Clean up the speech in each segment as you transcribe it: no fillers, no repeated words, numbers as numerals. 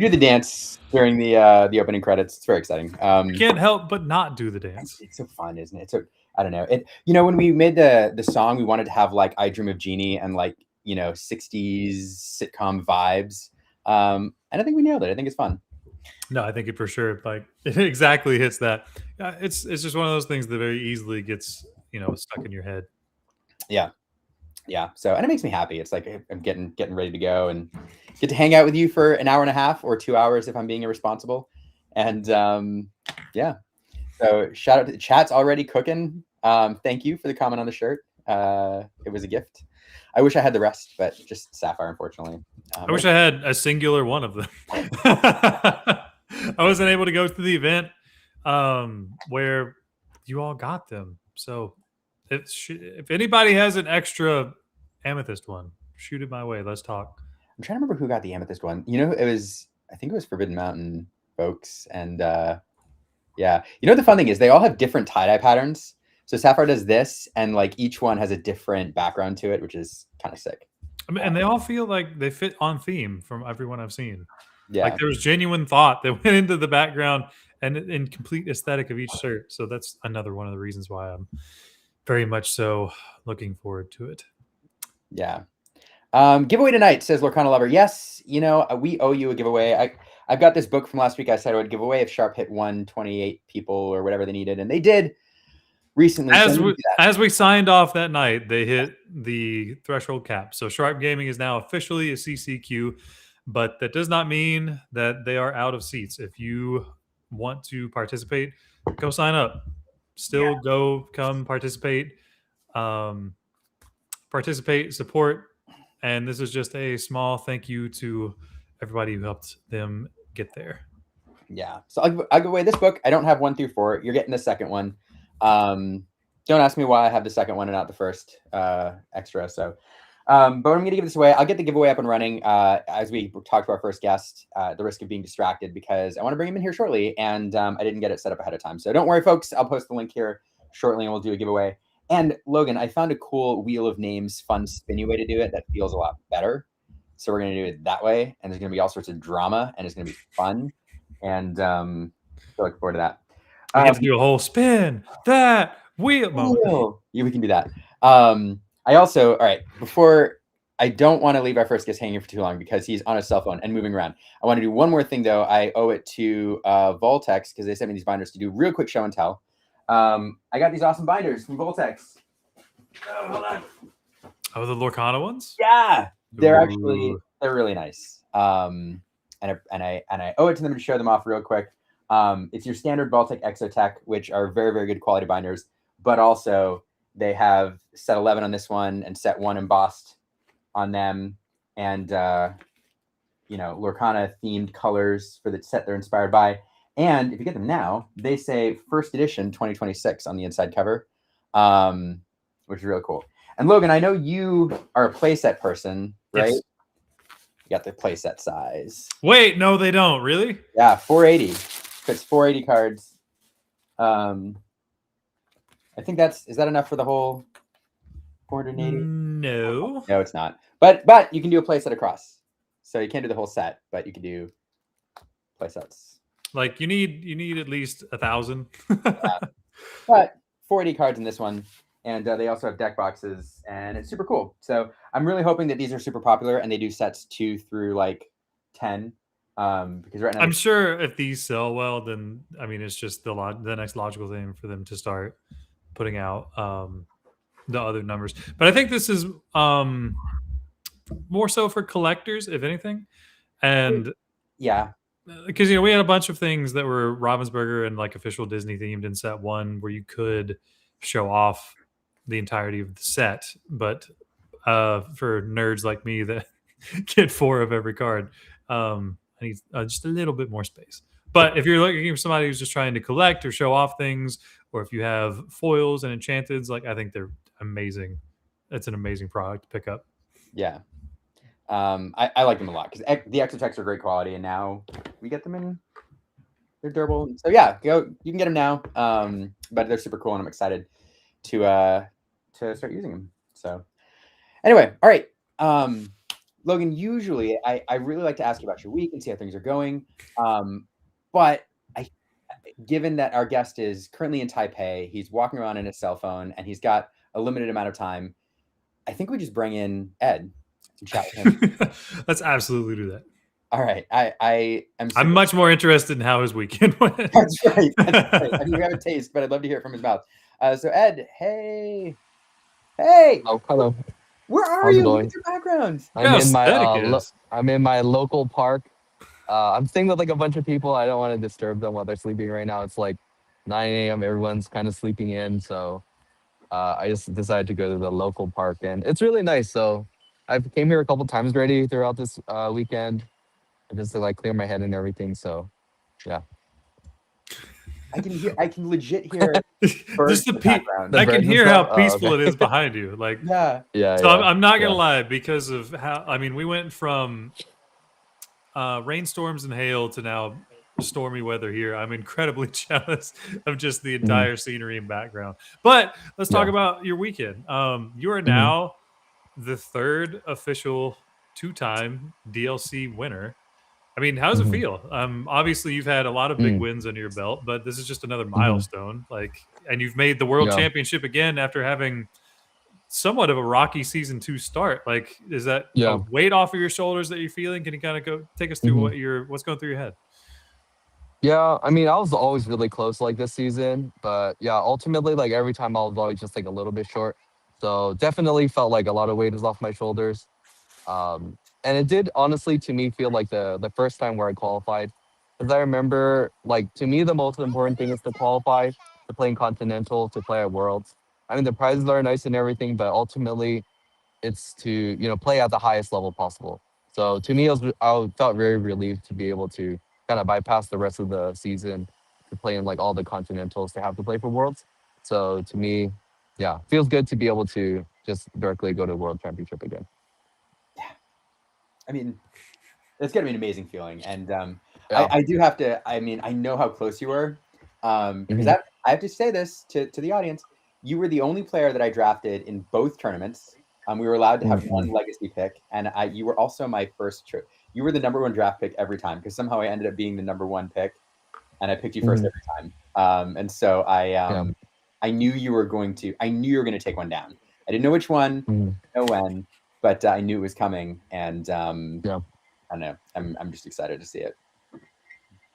do the dance during the opening credits. It's very exciting. You can't help but not do the dance. It's so fun, isn't it? So I don't know. When we made the song, we wanted to have like "I Dream of Jeannie" and like 60s sitcom vibes. And I think we nailed it. I think it's fun. No, I think it for sure like it exactly hits that. It's just one of those things that very easily gets stuck in your head. Yeah. So and it makes me happy. It's like I'm getting ready to go and get to hang out with you for an hour and a half or 2 hours if I'm being irresponsible. And yeah. So shout out to the chat's already cooking. Thank you for the comment on the shirt. It was a gift. I wish I had the rest, but just Sapphire, unfortunately. I wish I had a singular one of them. I wasn't able to go to the event where you all got them. So if anybody has an extra amethyst one, shoot it my way. Let's talk. I'm trying to remember who got the amethyst one. I think it was Forbidden Mountain folks. And yeah. The fun thing is they all have different tie-dye patterns. So Sapphire does this, and like each one has a different background to it, which is kind of sick. I mean, and they all feel like they fit on theme from everyone I've seen. Yeah. Like there was genuine thought that went into the background and in complete aesthetic of each shirt. So that's another one of the reasons why I'm very much so looking forward to it. Yeah. Giveaway tonight, says Lorcana Lover. Yes, we owe you a giveaway. I've got this book from last week I said I would give away if Sharp hit 128 people or whatever they needed, and they did recently. As we signed off that night, they hit the threshold cap. So Sharp Gaming is now officially a CCQ, but that does not mean that they are out of seats. If you want to participate, go sign up. Still go come participate. Participate, support. And this is just a small thank you to everybody who helped them get there. Yeah. So I'll give away this book. I don't have 1 through 4. You're getting the second one. Don't ask me why I have the second one and not the first extra. So, but I'm going to give this away. I'll get the giveaway up and running as we talk to our first guest, at the risk of being distracted, because I want to bring him in here shortly, and I didn't get it set up ahead of time. So don't worry, folks. I'll post the link here shortly, and we'll do a giveaway. And Logan, I found a cool Wheel of Names, fun, spinny way to do it that feels a lot better. So we're going to do it that way, and there's going to be all sorts of drama, and it's going to be fun. And so looking forward to that. We have to do a whole spin that wheel. Yeah, we can do that. I also, all right, before I don't want to leave our first guest hanging for too long because he's on his cell phone and moving around. I want to do one more thing though. I owe it to Voltex because they sent me these binders to do real quick show and tell. I got these awesome binders from Voltex. Oh, hold on. Oh, the Lorcana ones? Yeah, they're really nice. And I owe it to them to show them off real quick. It's your standard Baltic Exotech, which are very, very good quality binders, but also they have set 11 on this one and set 1 embossed on them. And, Lorcana themed colors for the set they're inspired by. And if you get them now, they say first edition 2026 on the inside cover, which is really cool. And Logan, I know you are a playset person, right? Yes. You got the playset size. Wait, no, they don't. Really? Yeah, 480. Fits 480 cards. I think is that enough for the whole 480? No. No, it's not. But you can do a playset across. So you can't do the whole set, but you can do playsets. Like you need at least 1,000. Yeah. But 480 cards in this one. And they also have deck boxes, and it's super cool. So I'm really hoping that these are super popular, and they do sets 2 through like 10. Because right now I'm sure if these sell well, then I mean it's just the next logical thing for them to start putting out the other numbers. But I think this is more so for collectors, if anything. And yeah, because we had a bunch of things that were Ravensburger and like official Disney themed in set 1 where you could show off the entirety of the set, but for nerds like me that get 4 of every card, I need just a little bit more space. But if you're looking for somebody who's just trying to collect or show off things, or if you have foils and enchanteds, like I think they're amazing. It's an amazing product to pick up. Yeah. I like them a lot because the Exotechs are great quality, and now we get them in. They're durable. So yeah, you can get them now. But they're super cool, and I'm excited to start using them. So anyway, all right. Logan, usually I really like to ask you about your week and see how things are going. But I, given that our guest is currently in Taipei, he's walking around in his cell phone and he's got a limited amount of time. I think we just bring in Ed and chat with him. Let's absolutely do that. All right. I am I'm super. much more interested in how his weekend went. That's right. That's right. I mean, we have a taste, but I'd love to hear it from his mouth. So Ed, hey, Oh, hello. where are How's it you? going? What's your background? Look how aesthetic it is. I'm in my local park. I'm staying with like a bunch of people. I don't want to disturb them while they're sleeping right now. It's like 9 a.m. Everyone's kind of sleeping in, so I just decided to go to the local park, and it's really nice. So I've came here a couple times already throughout this weekend, just to like clear my head and everything. So yeah. I can legit hear birds Just in the background. I can birds and hear how stuff? Oh, peaceful okay. it is behind you. Like, Yeah. Yeah. so yeah, I'm not gonna yeah. lie, because of how, I mean, we went from rainstorms and hail to now stormy weather here. I'm incredibly jealous of just the entire scenery and background. But let's talk Yeah. about your weekend. You are Mhm. now the third official two-time DLC winner. I mean, how does it Mhm. feel? Obviously you've had a lot of big Mm. wins under your belt, but this is just another Mhm. milestone. Like, and you've made the world Yeah. championship again after having somewhat of a rocky season 2 start. Like, is that a Yeah. weight off of your shoulders that you're feeling? Can you kind of go take us through Mhm. what's going through your head? Yeah, I mean, I was always really close like this season, but yeah, ultimately, like every time I was always just like a little bit short. So definitely felt like a lot of weight is off my shoulders. And it did honestly to me feel like the first time where I qualified, because I remember like to me the most important thing is to qualify, to play in Continental, to play at Worlds. I mean, the prizes are nice and everything, but ultimately it's to play at the highest level possible. So to me, I felt very relieved to be able to kind of bypass the rest of the season to play in like all the continentals to have to play for Worlds. So to me, yeah, feels good to be able to just directly go to World Championship again. I mean, it's gonna be an amazing feeling. And Yeah. I do have to. I mean, I know how close you were, because Mhm. I have to say this to the audience. You were the only player that I drafted in both tournaments. We were allowed to have one Mhm. legacy pick, and you were also my first. You were the number one draft pick every time, because somehow I ended up being the number one pick, and I picked you first Mhm. every time. And so Yeah. I knew you were going to. I knew you were going to take one down. I didn't know which one, Mhm. know when, but I knew it was coming, and Yeah. I don't know. I'm just excited to see it. Yeah.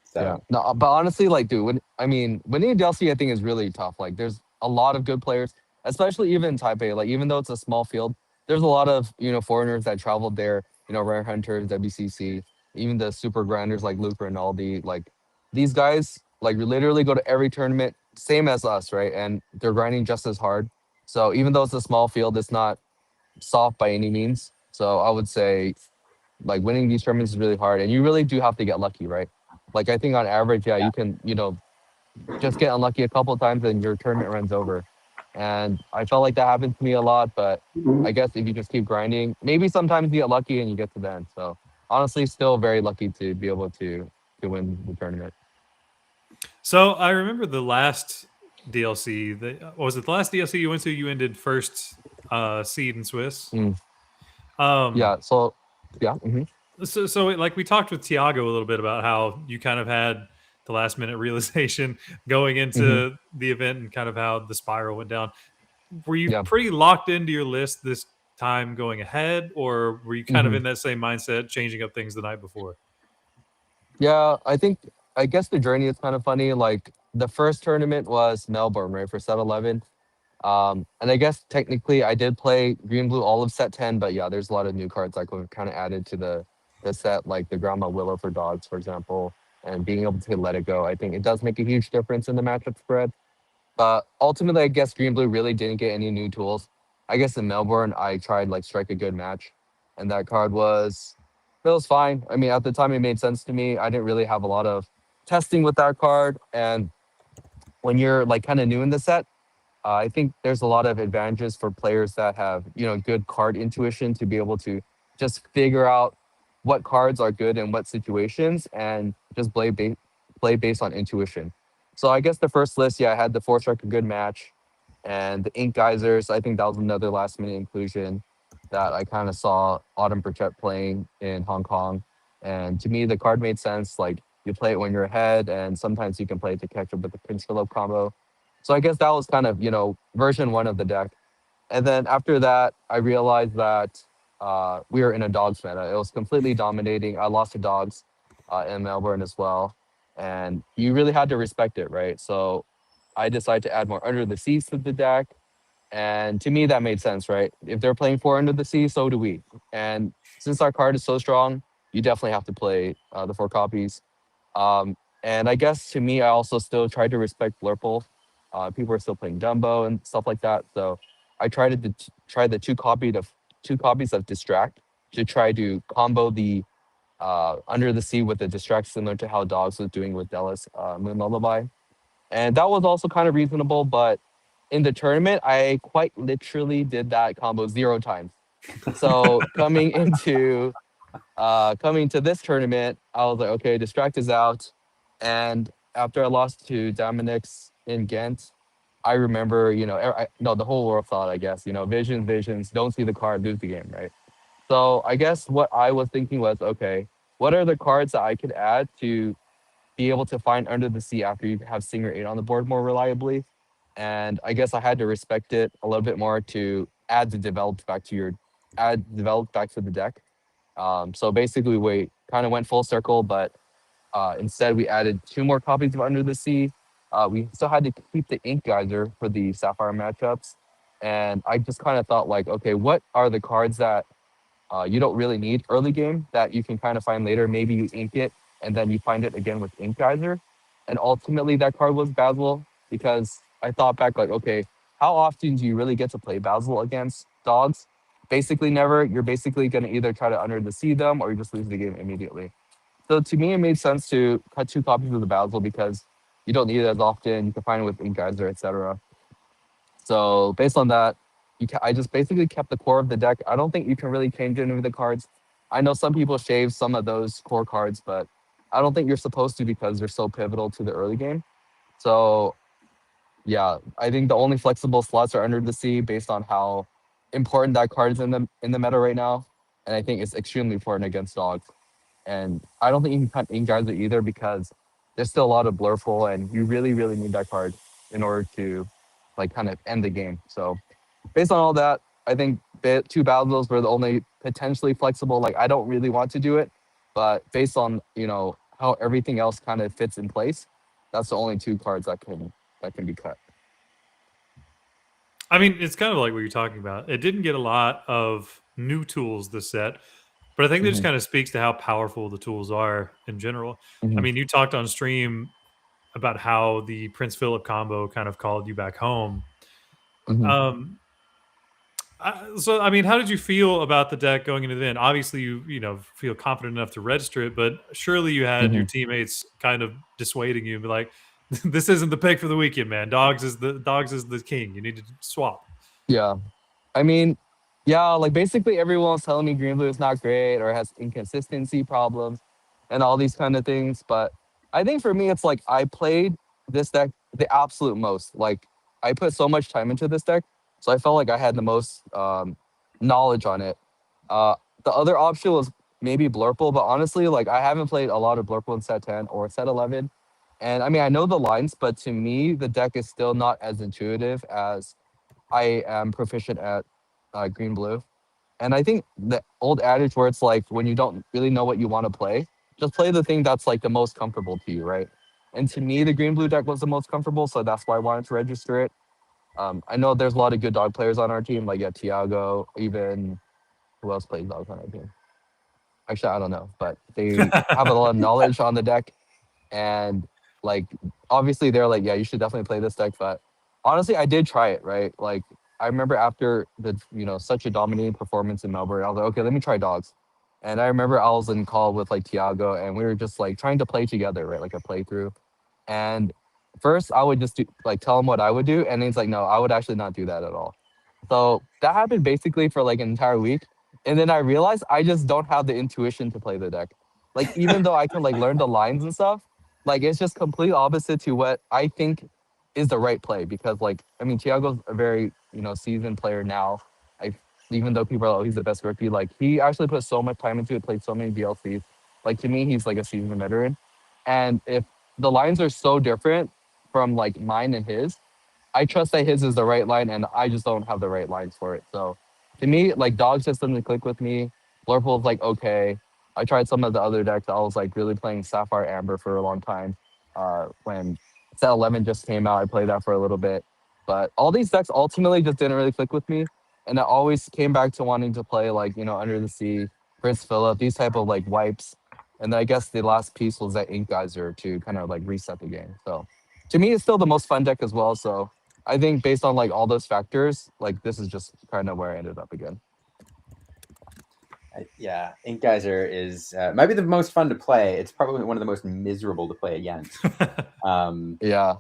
So No, but honestly, like, dude, winning a DLC, I think is really tough. Like, there's a lot of good players, especially even in Taipei. Like, even though it's a small field, there's a lot of foreigners that traveled there. Rare hunters, WCC, even the super grinders like Luke Rinaldi. Like, these guys, like, literally go to every tournament, same as us, right? And they're grinding just as hard. So even though it's a small field, it's not soft by any means. So I would say like winning these tournaments is really hard, and you really do have to get lucky, right? Like I think on average, yeah, yeah, you can just get unlucky a couple of times and your tournament runs over. And I felt like that happened to me a lot, but I guess if you just keep grinding, maybe sometimes you get lucky and you get to the end. So honestly, still very lucky to be able to win the tournament. So I remember the last DLC. Was it the last DLC you went to? You ended first seed in Swiss. Mm. Um, Yeah. So yeah. Mhm. like we talked with Tiago a little bit about how you kind of had the last minute realization going Mhm. into the event and kind of how the spiral went down. Were you Yeah. pretty locked into your list this time going ahead, or were you kind of Mhm. in that same mindset, changing up things the night before? Yeah, I guess the journey is kind of funny. Like the first tournament was Melbourne, right, for set 11. And I guess technically I did play green blue all of set 10, but yeah, there's a lot of new cards like were kind of added to the set, like the Grandma Willow for dogs, for example, and being able to let it go. I think it does make a huge difference in the matchup spread. But ultimately, I guess green blue really didn't get any new tools. I guess in Melbourne, I tried like strike a good match, and that card it was fine. I mean, at the time, it made sense to me. I didn't really have a lot of testing with that card, and when you're like kind of new in the set, I think there's a lot of advantages for players that have good card intuition to be able to just figure out what cards are good in what situations and just play based on intuition. So I guess the first list, yeah, I had the four strike a good match, and the Ink Geysers. I think that was another last minute inclusion. that I kind of saw Autumn Burchett playing in Hong Kong. And to me, the card made sense. Like you play it when you're ahead, and sometimes you can play it to catch up with the Prince Philip combo. So I guess that was kind of, version one of the deck. And then after that, I realized that we were in a dogs meta. It was completely dominating. I lost to dogs in Melbourne as well. And you really had to respect it, right? So I decided to add more Under the Seas to the deck. And to me, that made sense, right? If they're playing four Under the Sea, so do we. And since our card is so strong, you definitely have to play the four copies. Um, and I guess to me, I also still tried to respect Blurple. People are still playing Dumbo and stuff like that. So I tried to try the two copies of Distract to try to combo the Under the Sea with the Distract, similar to how Dogs was doing with Della's Moon Lullaby. And that was also kind of reasonable, but in the tournament, I quite literally did that combo 0 times. So coming to this tournament, I was like, okay, Distract is out. And after I lost to Dominic's in Ghent, I remember, no, the whole world thought, I guess, visions, don't see the card, lose the game, right? So I guess what I was thinking was, okay, what are the cards that I could add to be able to find Under the Sea after you have Singer 8 on the board more reliably? And I guess I had to respect it a little bit more to add developed back to the deck. So basically, we kind of went full circle, but instead we added 2 more copies of Under the Sea. We still had to keep the Ink Geyser for the Sapphire matchups. And I just kind of thought like, okay, what are the cards that you don't really need early game that you can kind of find later? Maybe you ink it and then you find it again with Ink Geyser. And ultimately that card was Basil, because I thought back like, okay, how often do you really get to play Basil against dogs? Basically never. You're basically going to either try to Under the Sea them or you just lose the game immediately. So to me, it made sense to cut 2 copies of the Basil because you don't need it as often. You can find it with Ink Geyser, etc. So based on that, I just basically kept the core of the deck. I don't think you can really change any of the cards. I know some people shave some of those core cards, but I don't think you're supposed to because they're so pivotal to the early game. So yeah, I think the only flexible slots are Under the Sea based on how important that card is in the meta right now. And I think it's extremely important against dogs. And I don't think you can cut Ink Geyser either because there's still a lot of Blurful and you really, really need that card in order to like kind of end the game. So based on all that, I think 2 Basils were the only potentially flexible. Like I don't really want to do it, but based on how everything else kind of fits in place, that's the only 2 cards that can be cut. I mean, it's kind of like what you're talking about. It didn't get a lot of new tools this set, but I think that just kind of speaks to how powerful the tools are in general. I mean, you talked on stream about how the Prince Philip combo kind of called you back home. So, I mean, how did you feel about the deck going into the end? Obviously, you feel confident enough to register it, but surely you had your teammates kind of dissuading you and be like, "This isn't the pick for the weekend, man. Dogs is the king. You need to swap." Yeah, I mean, yeah, like basically everyone was telling me Green Blue is not great or has inconsistency problems and all these kind of things. But I think for me, it's like I played this deck the absolute most. Like I put so much time into this deck, so I felt like I had the most knowledge on it. The other option was maybe Blurple, but honestly, like I haven't played a lot of Blurple in set 10 or set 11. And I mean, I know the lines, but to me, the deck is still not as intuitive as I am proficient at Green Blue. And I think the old adage where it's like when you don't really know what you want to play, just play the thing that's like the most comfortable to you, right? And to me, the Green Blue deck was the most comfortable, so that's why I wanted to register it. I know there's a lot of good dog players on our team, like Tiago, even who else plays dogs on our team? Actually, I don't know, but they have a lot of knowledge on the deck. And like, obviously they're like, yeah, you should definitely play this deck. But honestly, I did try it, right? Like, I remember after such a dominating performance in Melbourne, I was like, okay, let me try dogs. And I remember I was in call with like Tiago and we were just like trying to play together, right? Like a playthrough. And first I would just tell him what I would do. And he's like, no, I would actually not do that at all. So that happened basically for like an entire week. And then I realized I just don't have the intuition to play the deck. Like, even though I can like learn the lines and stuff, like it's just complete opposite to what I think is the right play. Because like, I mean, Tiago's a very, seasoned player now. even though people are like, oh, he's the best rookie, like he actually put so much time into it, played so many DLCs. Like to me, he's like a seasoned veteran. And if the lines are so different from like mine and his, I trust that his is the right line, and I just don't have the right lines for it. So to me, like Dog System to click with me. Blurple's like okay. I tried some of the other decks. I was like really playing Sapphire Amber for a long time. When Set 11 just came out, I played that for a little bit. But all these decks ultimately just didn't really click with me, and I always came back to wanting to play like Under the Sea, Prince Philip, these type of like wipes. And then I guess the last piece was that Ink Geyser to kind of like reset the game. So to me, it's still the most fun deck as well. So I think based on like all those factors, like this is just kind of where I ended up again. Yeah, Ink Geyser is might be the most fun to play. It's probably one of the most miserable to play against. Yeah.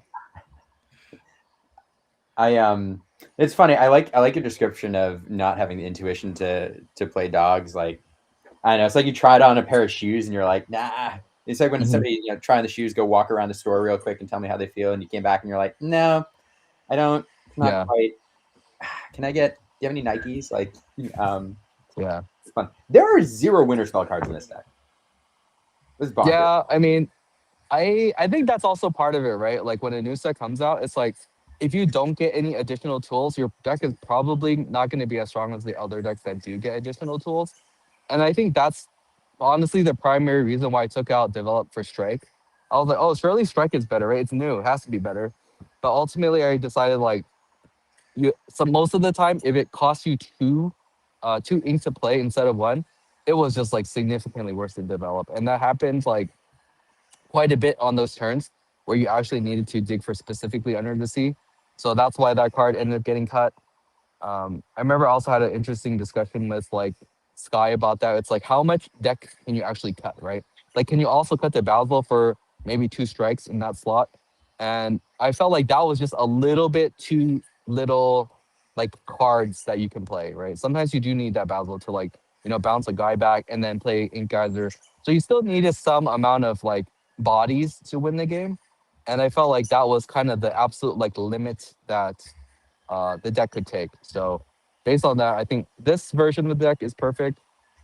It's funny. I like your description of not having the intuition to play dogs. Like, I don't know, it's like you tried on a pair of shoes and you're like, nah. It's like when somebody trying the shoes, go walk around the store real quick and tell me how they feel, and you came back and you're like, no, I don't. Not quite. Can I get? Do you have any Nikes? Like, yeah. It's fun. There are 0 winter spell cards in this deck. This bonkers. Yeah, I mean, I think that's also part of it, right? Like when a new set comes out, it's like if you don't get any additional tools, your deck is probably not going to be as strong as the other decks that do get additional tools. And I think that's honestly the primary reason why I took out Develop for Strike. I was like, oh, surely Strike is better, right? It's new, it has to be better. But ultimately, I decided like, so most of the time, if it costs you two inks to play instead of one, it was just like significantly worse to develop, and that happened like quite a bit on those turns where you actually needed to dig for specifically Under the Sea. So that's why that card ended up getting cut. I remember I also had an interesting discussion with like Sky about that. It's like how much deck can you actually cut, right? Like, can you also cut the Basil for maybe 2 strikes in that slot? And I felt like that was just a little bit too little like cards that you can play, right? Sometimes you do need that Basil to like, bounce a guy back and then play Ink Geyser. So you still needed some amount of like bodies to win the game. And I felt like that was kind of the absolute like limit that the deck could take. So based on that, I think this version of the deck is perfect,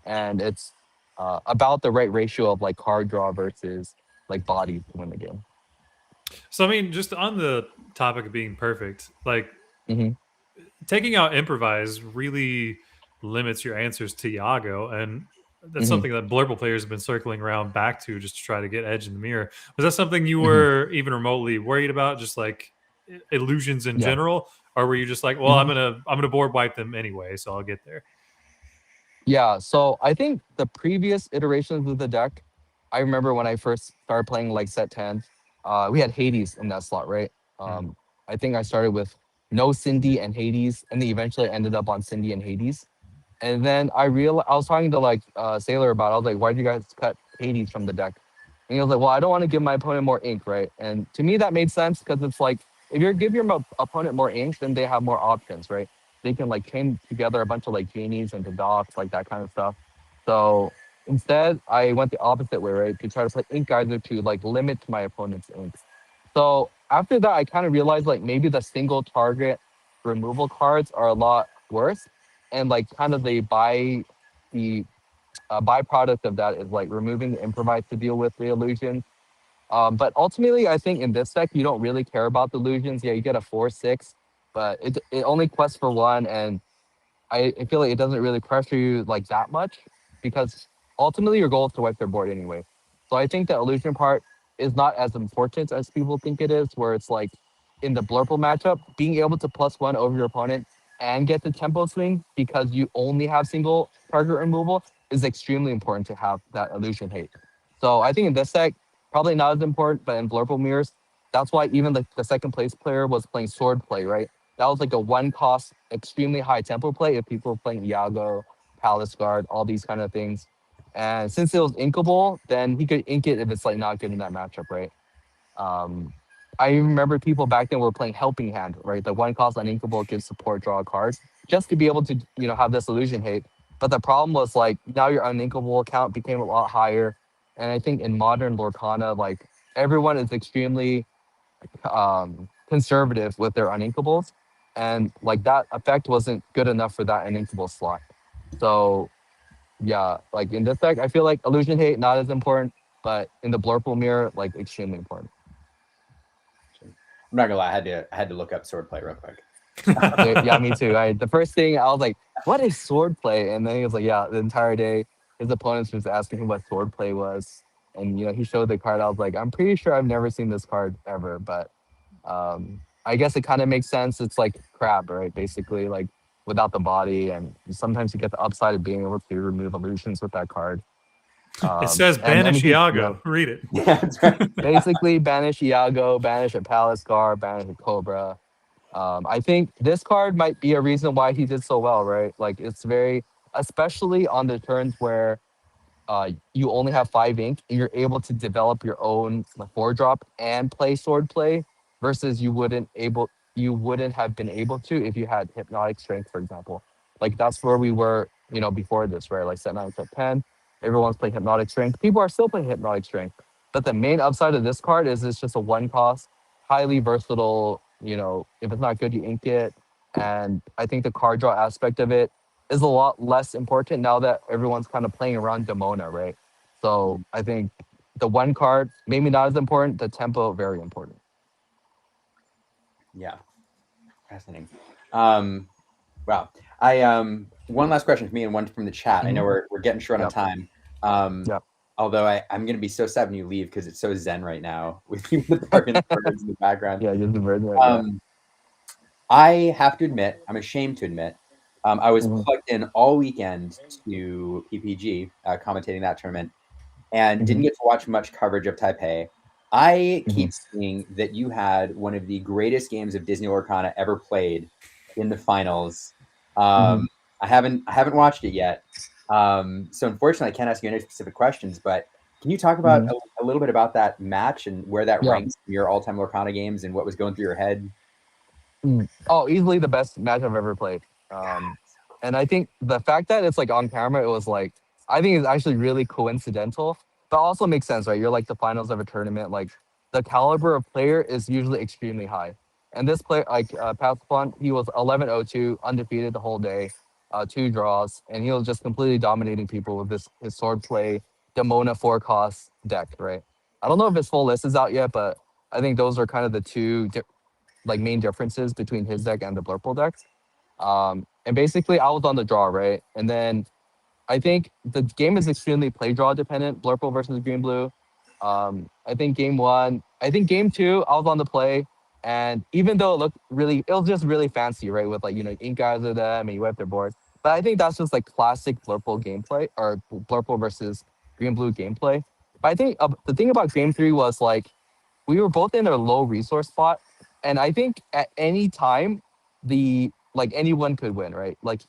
and it's about the right ratio of like card draw versus like bodies to win the game. So I mean, just on the topic of being perfect, like taking out improvise really limits your answers to Iago, and that's something that Blurple players have been circling around back to just to try to get edge in the mirror. Was that something you were even remotely worried about, just like illusions in general, or were you just like, well, I'm gonna board wipe them anyway, so I'll get there? Yeah, so I think the previous iterations of the deck, I remember when I first started playing like set 10, we had Hades in that slot, right? I think I started with no Cindy and Hades, and then eventually ended up on Cindy and Hades. And then I was talking to like Sailor about it. I was like, why did you guys cut Hades from the deck? And he was like, well, I don't want to give my opponent more ink, right? And to me, that made sense because it's like, if you give your opponent more ink, then they have more options, right? They can like chain together a bunch of like genies and docks, like that kind of stuff. So instead, I went the opposite way, right? To try to play Ink Geyser to like limit my opponent's inks. So after that, I kind of realized like maybe the single target removal cards are a lot worse, and like kind of the byproduct of that is like removing the improvise to deal with the illusions. But ultimately, I think in this deck, you don't really care about the illusions. Yeah, you get a 4/6, but it only quests for 1, and I feel like it doesn't really pressure you like that much because ultimately your goal is to wipe their board anyway. So I think the illusion part is not as important as people think it is, where it's like in the Blurple matchup, being able to +1 over your opponent and get the tempo swing because you only have single target removal is extremely important to have that illusion hate. So I think in this deck, probably not as important, but in Blurple mirrors, that's why even the second place player was playing sword play, right? That was like a 1 cost, extremely high tempo play if people were playing Iago, Palace Guard, all these kind of things. And since it was inkable, then he could ink it if it's like not good in that matchup, right? I remember people back then were playing Helping Hand, right? The 1 cost uninkable gives support draw cards just to be able to, have this illusion hate. But the problem was like now your uninkable count became a lot higher. And I think in modern Lorcana, like everyone is extremely conservative with their uninkables. and like that effect wasn't good enough for that inkable slot. So yeah, like in this deck, I feel like illusion hate not as important, but in the blurple mirror, like extremely important. I'm not gonna lie, I had to look up swordplay real quick. Yeah, me too. The first thing I was like, "What is swordplay?" And then he was like, "Yeah." The entire day, his opponents was asking him what swordplay was, and he showed the card. I was like, "I'm pretty sure I've never seen this card ever," but I guess it kind of makes sense. It's like crab, right? Basically, like without the body, and sometimes you get the upside of being able to remove illusions with that card. It says And I mean, banish Iago. Read it. Yeah, that's right. basically banish Iago, banish a Palace Guard, banish a Cobra. I think this card might be a reason why he did so well, right? Like it's very, especially on the turns where you only have 5 ink and you're able to develop your own like, 4-drop and play swordplay versus you wouldn't have been able to if you had hypnotic strength, for example. Like that's where we were, before this, right? Like set 9, set 10, everyone's playing hypnotic strength. People are still playing hypnotic strength, but the main upside of this card is it's just a 1 cost, highly versatile. If it's not good, you ink it, and I think the card draw aspect of it is a lot less important now that everyone's kind of playing around Demona, right? So I think the 1 card, maybe not as important, the tempo, very important. Yeah, fascinating. Wow. I one last question for me and one from the chat. I know we're getting short on Yep. time. Yep. Although I'm gonna be so sad when you leave because it's so zen right now with you with the bargain birds in the background. Yeah, just the bird. Yeah. I have to admit, I'm ashamed to admit, I was Mhm. plugged in all weekend to PPG, commentating that tournament, and didn't Mhm. get to watch much coverage of Taipei. I keep Mhm. seeing that you had one of the greatest games of Disney Lorcana ever played in the finals. Mhm. I haven't watched it yet, so unfortunately, I can't ask you any specific questions. But can you talk about Mhm. a little bit about that match and where that Yeah. ranks in your all-time Lorcana games and what was going through your head? Oh, easily the best match I've ever played. And I think the fact that it's like on camera, it was like I think it's actually really coincidental, but also makes sense, right? You're like the finals of a tournament. Like the caliber of player is usually extremely high, and this player, like Pathfun, he was 11-0-2, undefeated the whole day, 2 draws, and he was just completely dominating people with his sword play Demona 4 cost deck, right? I don't know if his full list is out yet, but I think those are kind of the two like main differences between his deck and the Blurple decks. And basically, I was on the draw, right? And then I think the game is extremely play draw dependent. Blurple versus Green Blue. I think game 1. I think game 2, I was on the play, and even though it was just really fancy, right? With like Ink Geyser them and you wipe their board. But I think that's just like classic Blurple gameplay or Blurple versus Green Blue gameplay. But I think the thing about game 3 was like we were both in a low resource spot, and I think at any time the like anyone could win, right? Like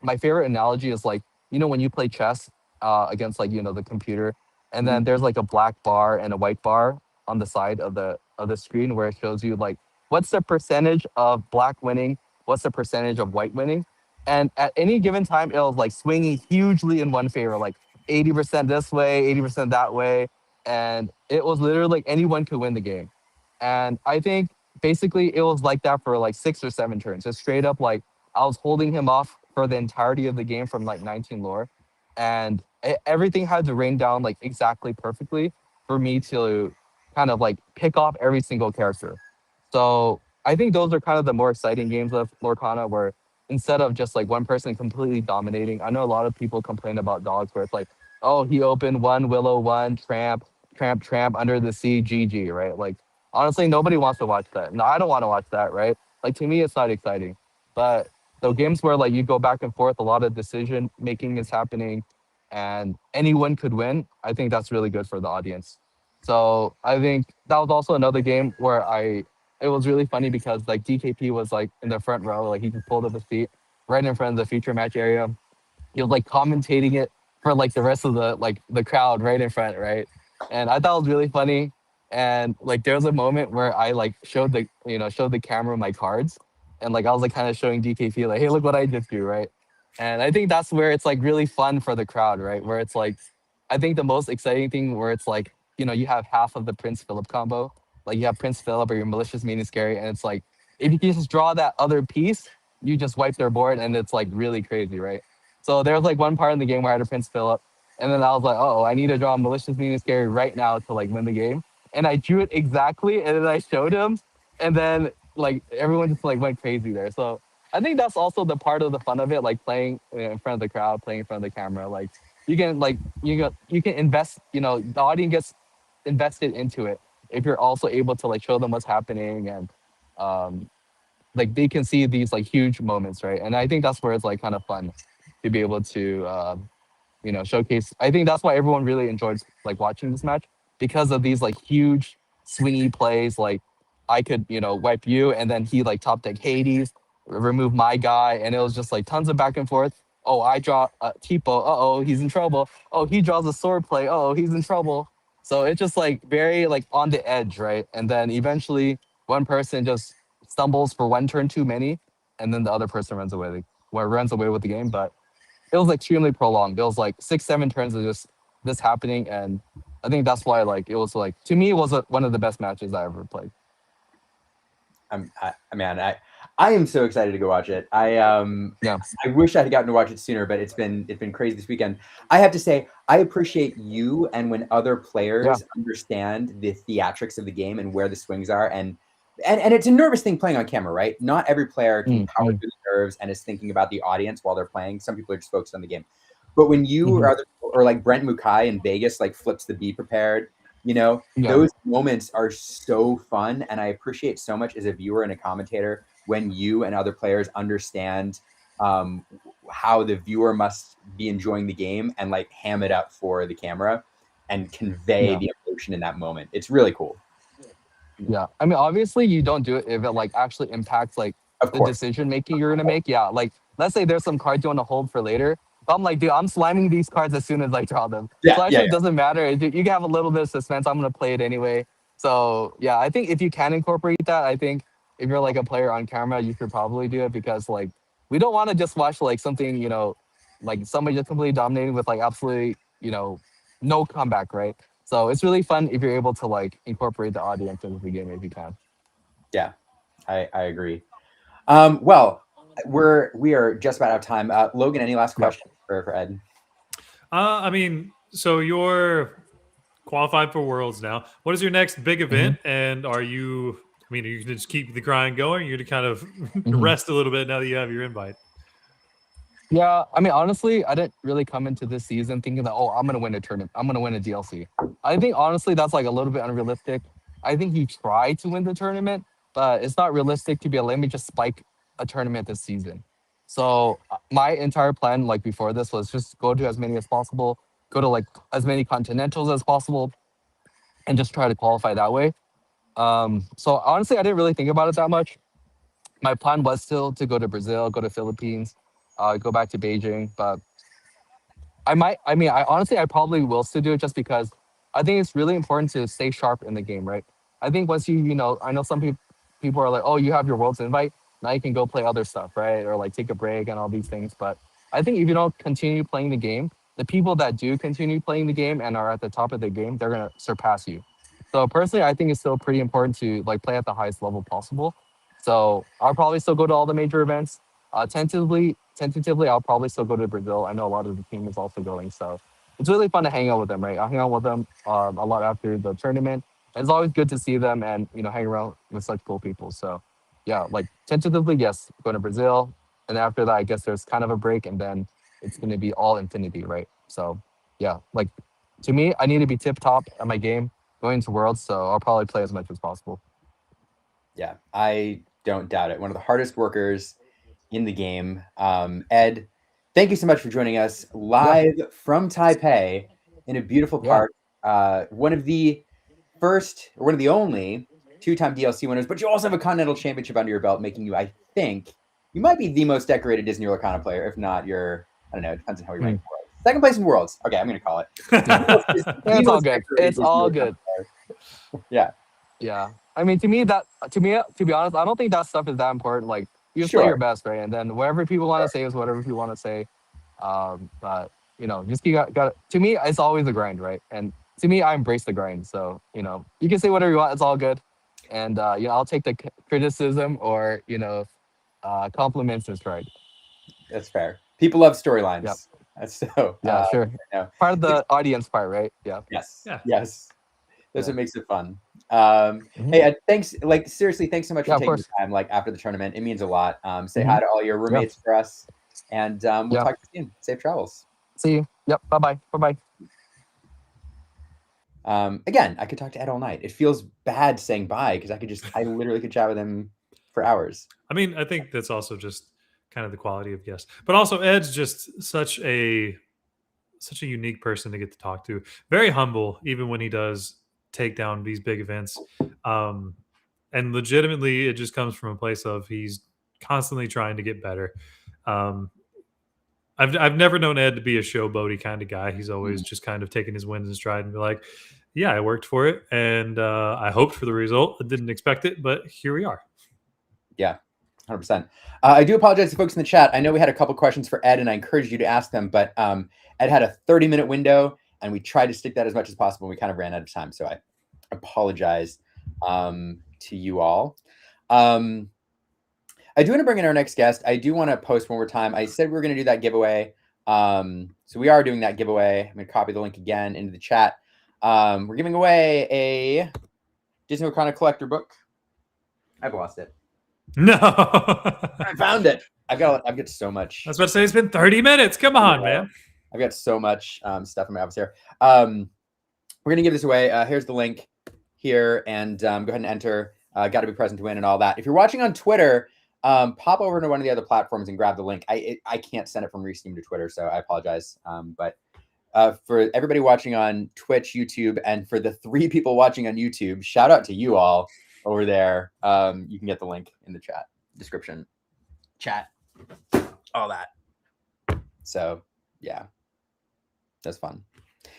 my favorite analogy is like when you play chess against like the computer, and then there's like a black bar and a white bar on the side of the screen where it shows you like what's the percentage of black winning, what's the percentage of white winning, and at any given time it was like swinging hugely in one favor, like 80% this way, 80% that way, and it was literally like anyone could win the game. And I think basically it was like that for like 6 or 7 turns. Just straight up like I was holding him off for the entirety of the game from like 19 lore, and everything had to rain down like exactly perfectly for me to kind of like pick off every single character. So I think those are kind of the more exciting games of Lorcana where instead of just like one person completely dominating, I know a lot of people complain about dogs where it's like, oh, he opened one Willow, one Tramp, Tramp, Tramp under the sea, GG, right? Like honestly, nobody wants to watch that. No, I don't want to watch that, right? Like to me, it's not exciting. But so games where like you go back and forth, a lot of decision making is happening, and anyone could win. I think that's really good for the audience. So I think that was also another game where it was really funny because like DKP was like in the front row, like he just pulled up his feet right in front of the feature match area. He was like commentating it for like the rest of the crowd right in front, right? And I thought it was really funny. And like there was a moment where I like showed the camera my cards, and like I was like kind of showing DKP like, hey, look what I just do, right? And I think that's where it's like really fun for the crowd, right? Where it's like, I think the most exciting thing where it's like, you have half of the Prince Philip combo, like you have Prince Philip or your malicious meaning scary, and it's like if you can just draw that other piece, you just wipe their board, and it's like really crazy, right? So there was like one part in the game where I had to Prince Philip, and then I was like, oh, I need to draw a malicious meaning scary right now to like win the game, and I drew it exactly, and then I showed him, and then like everyone just like went crazy there. So I think that's also the part of the fun of it, like playing in front of the crowd, playing in front of the camera. Like you can invest, the audience gets invested into it if you're also able to like show them what's happening, and um like they can see these like huge moments, right? And I think that's where it's like kind of fun to be able to showcase. I think that's why everyone really enjoys like watching this match, because of these like huge swingy plays. Like I could, wipe you, and then he like top deck Hades, remove my guy, and it was just like tons of back and forth. Oh, I draw Tipo. Oh, he's in trouble. Oh, he draws a sword play. Oh, he's in trouble. So it's just like very like on the edge, right? And then eventually one person just stumbles for one turn too many, and then the other person runs away with the game. But it was extremely prolonged. It was like 6-7 turns of just this happening, and I think that's why like it was like, to me, it was one of the best matches I ever played. I am so excited to go watch it. I wish I had gotten to watch it sooner, but it's been crazy this weekend. I have to say, I appreciate you, and when other players understand the theatrics of the game and where the swings are, and it's a nervous thing playing on camera, right? Not every player can power through the nerves and is thinking about the audience while they're playing. Some people are just focused on the game. But when you or like Brent Mukai in Vegas like flips the be prepared, those moments are so fun, and I appreciate so much as a viewer and a commentator when you and other players understand how the viewer must be enjoying the game and like ham it up for the camera and convey the emotion in that moment. It's really cool. Yeah, I mean, obviously you don't do it if it like actually impacts like the decision making you're gonna make. Yeah, like let's say there's some cards you want to hold for later. But I'm like, dude, I'm slamming these cards as soon as I draw them. So actually, it doesn't matter. You can have a little bit of suspense. I'm gonna play it anyway. So yeah, I think if you can incorporate that, I think if you're like a player on camera, you should probably do it, because like we don't want to just watch like something, like somebody just completely dominating with like absolutely, no comeback, right? So it's really fun if you're able to like incorporate the audience into the game if you can. Yeah, I agree. Well, we are just about out of time. Logan, any last questions for Ed? I mean, so you're qualified for Worlds now. What is your next big event? And are you can just keep the grind going? You're to kind of rest a little bit now that you have your invite. Yeah, I mean, honestly, I didn't really come into this season thinking that, oh, I'm going to win a tournament. I'm going to win a DLC. I think, honestly, that's like a little bit unrealistic. I think you try to win the tournament, but it's not realistic to be let me just spike a tournament this season. So my entire plan, like before this, was just go to as many as possible, go to like as many continentals as possible, and just try to qualify that way. So honestly, I didn't really think about it that much. My plan was still to go to Brazil, go to Philippines, go back to Beijing, but I honestly, I probably will still do it, just because I think it's really important to stay sharp in the game, right? I think once I know some people are like, oh, you have your World's invite, now you can go play other stuff, right? Or like take a break and all these things. But I think if you don't continue playing the game, the people that do continue playing the game and are at the top of the game, they're going to surpass you. So personally, I think it's still pretty important to like play at the highest level possible. So I'll probably still go to all the major events. Tentatively, I'll probably still go to Brazil. I know a lot of the team is also going, so it's really fun to hang out with them, right? I hang out with them a lot after the tournament. It's always good to see them and hang around with such cool people. So yeah, like tentatively, yes, going to Brazil, and after that, I guess there's kind of a break, and then it's going to be all infinity, right? So yeah, like to me, I need to be tip top at my game going to Worlds, so I'll probably play as much as possible. Yeah, I don't doubt it. One of the hardest workers in the game. Ed, thank you so much for joining us live from Taipei in a beautiful park. One of the first, or one of the only two-time DLC winners, but you also have a Continental Championship under your belt, making you, I think, you might be the most decorated Disney Lorcana player. If not, you're, I don't know, it depends on how you rank Worlds. Second place in Worlds. Okay, I'm going to call it. It's all good. It's all good. Yeah. Yeah. I mean, to be honest, I don't think that stuff is that important. Like, you just play your best, right? And then whatever people want to say is whatever people want to say. But just you got. To me, it's always a grind, right? And to me, I embrace the grind. So you can say whatever you want. It's all good. and I'll take the criticism or compliments as right. That's fair. People love storylines. Yep. That's so. Yeah, sure. No. Part of the audience part, right? Yeah. Yes. Yeah. Yes. That's Yeah. what makes it fun. Mhm. Hey, thanks. Like seriously, thanks so much Yeah, for of taking the course. time. Like after the tournament, it means a lot. Say hi to all your roommates for us, and we'll Yeah. talk to you soon. Safe travels. See you. Yep. Bye bye. Bye bye. Again, I could talk to Ed all night. It feels bad saying bye because I literally could chat with him for hours. I mean, I think that's also just kind of the quality of guest, but also Ed's just such a unique person to get to talk to. Very humble, even when he does take down these big events. And legitimately, it just comes from a place of he's constantly trying to get better. I've never known Ed to be a showboaty kind of guy. He's always just kind of taking his wins in stride and be like, yeah, I worked for it, and I hoped for the result. I didn't expect it, but here we are. Yeah, 100%. I do apologize to folks in the chat. I know we had a couple questions for Ed, and I encouraged you to ask them, but Ed had a 30-minute window, and we tried to stick that as much as possible. We kind of ran out of time, so I apologize to you all. I do want to bring in our next guest. I do want to post one more time. I said we were going to do that giveaway. So we are doing that giveaway. I'm going to copy the link again into the chat. We're giving away a Disney Lorcana collector book. I've lost it. No. I found it. I've got so much. I was about to say it's been 30 minutes. Come on, man. I've got so much stuff in my office here. We're going to give this away. Here's the link here, and go ahead and enter. Got to be present to win and all that. If you're watching on Twitter, pop over to one of the other platforms and grab the link. I can't send it from Resteam to Twitter, so I apologize. But for everybody watching on Twitch, YouTube, and for the 3 people watching on YouTube, shout out to you all over there. You can get the link in the chat description, chat, all that. So yeah, that's fun.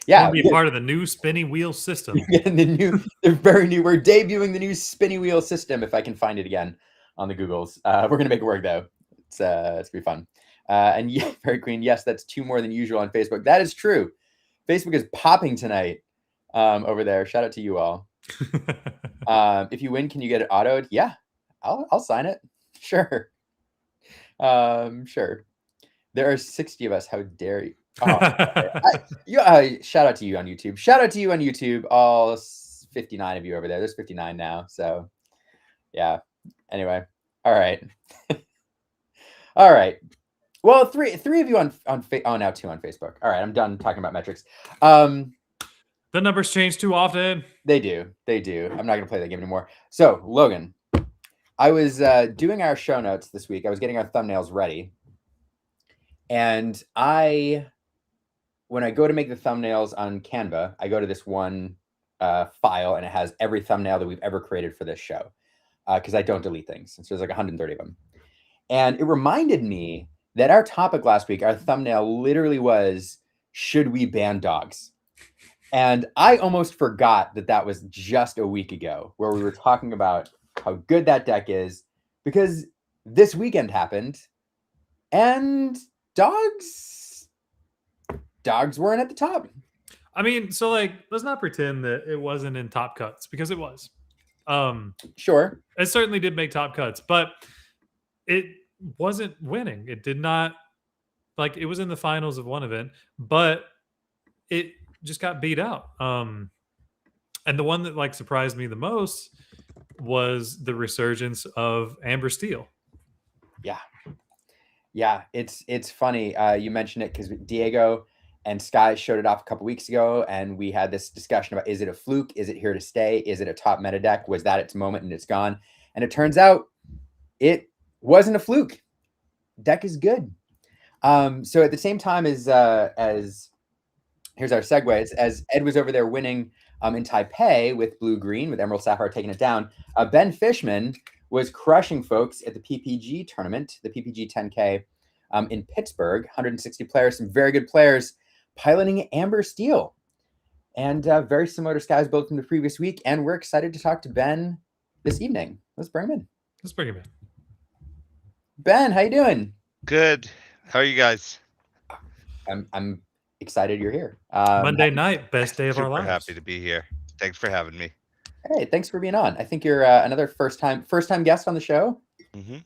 Yeah, be a part of the new spinny wheel system. the very new. We're debuting the new spinny wheel system. If I can find it again on the Googles, we're gonna make it work though. It's gonna be fun. And yeah, Fairy Queen, yes, that's 2 more than usual on Facebook. That is true. Facebook is popping tonight over there. Shout out to you all. If you win, can you get it autoed? Yeah, I'll sign it. Sure. Sure. There are 60 of us. How dare you? Shout out to you on YouTube. Shout out to you on YouTube. All 59 of you over there. There's 59 now. So yeah. Anyway. All right. All right. Well, three of you on now 2 on Facebook. All right. I'm done talking about metrics. The numbers change too often. They do. I'm not going to play that game anymore. So Logan, I was doing our show notes this week. I was getting our thumbnails ready. And when I go to make the thumbnails on Canva, I go to this one file, and it has every thumbnail that we've ever created for this show, because I don't delete things. So there's like 130 of them. And it reminded me that our topic last week, our thumbnail literally was, should we ban dogs? And I almost forgot that was just a week ago, where we were talking about how good that deck is, because this weekend happened, and dogs weren't at the top. I mean, so like, let's not pretend that it wasn't in top cuts, because it was. Sure. It certainly did make top cuts, but it wasn't winning. It did not, like, it was in the finals of one event, but it just got beat out. And the one that like surprised me the most was the resurgence of Amber Steel. Yeah, it's funny. You mentioned it because Diego and Sky showed it off a couple weeks ago, and we had this discussion about, is it a fluke? Is it here to stay? Is it a top meta deck? Was that its moment and it's gone? And it turns out it wasn't a fluke. Deck is good. So at the same time as here's our segue, as Ed was over there winning in Taipei with blue-green, with Emerald Sapphire taking it down, Ben Fishman was crushing folks at the PPG tournament, the PPG 10K in Pittsburgh. 160 players, some very good players piloting Amber Steel. And very similar to Sky's build from the previous week. And we're excited to talk to Ben this evening. Let's bring him in. Ben, how you doing? Good. How are you guys? I'm excited you're here. Monday night, best day of our lives. Super happy to be here. Thanks for having me. Hey, thanks for being on. I think you're another first time guest on the show. Mm-hmm.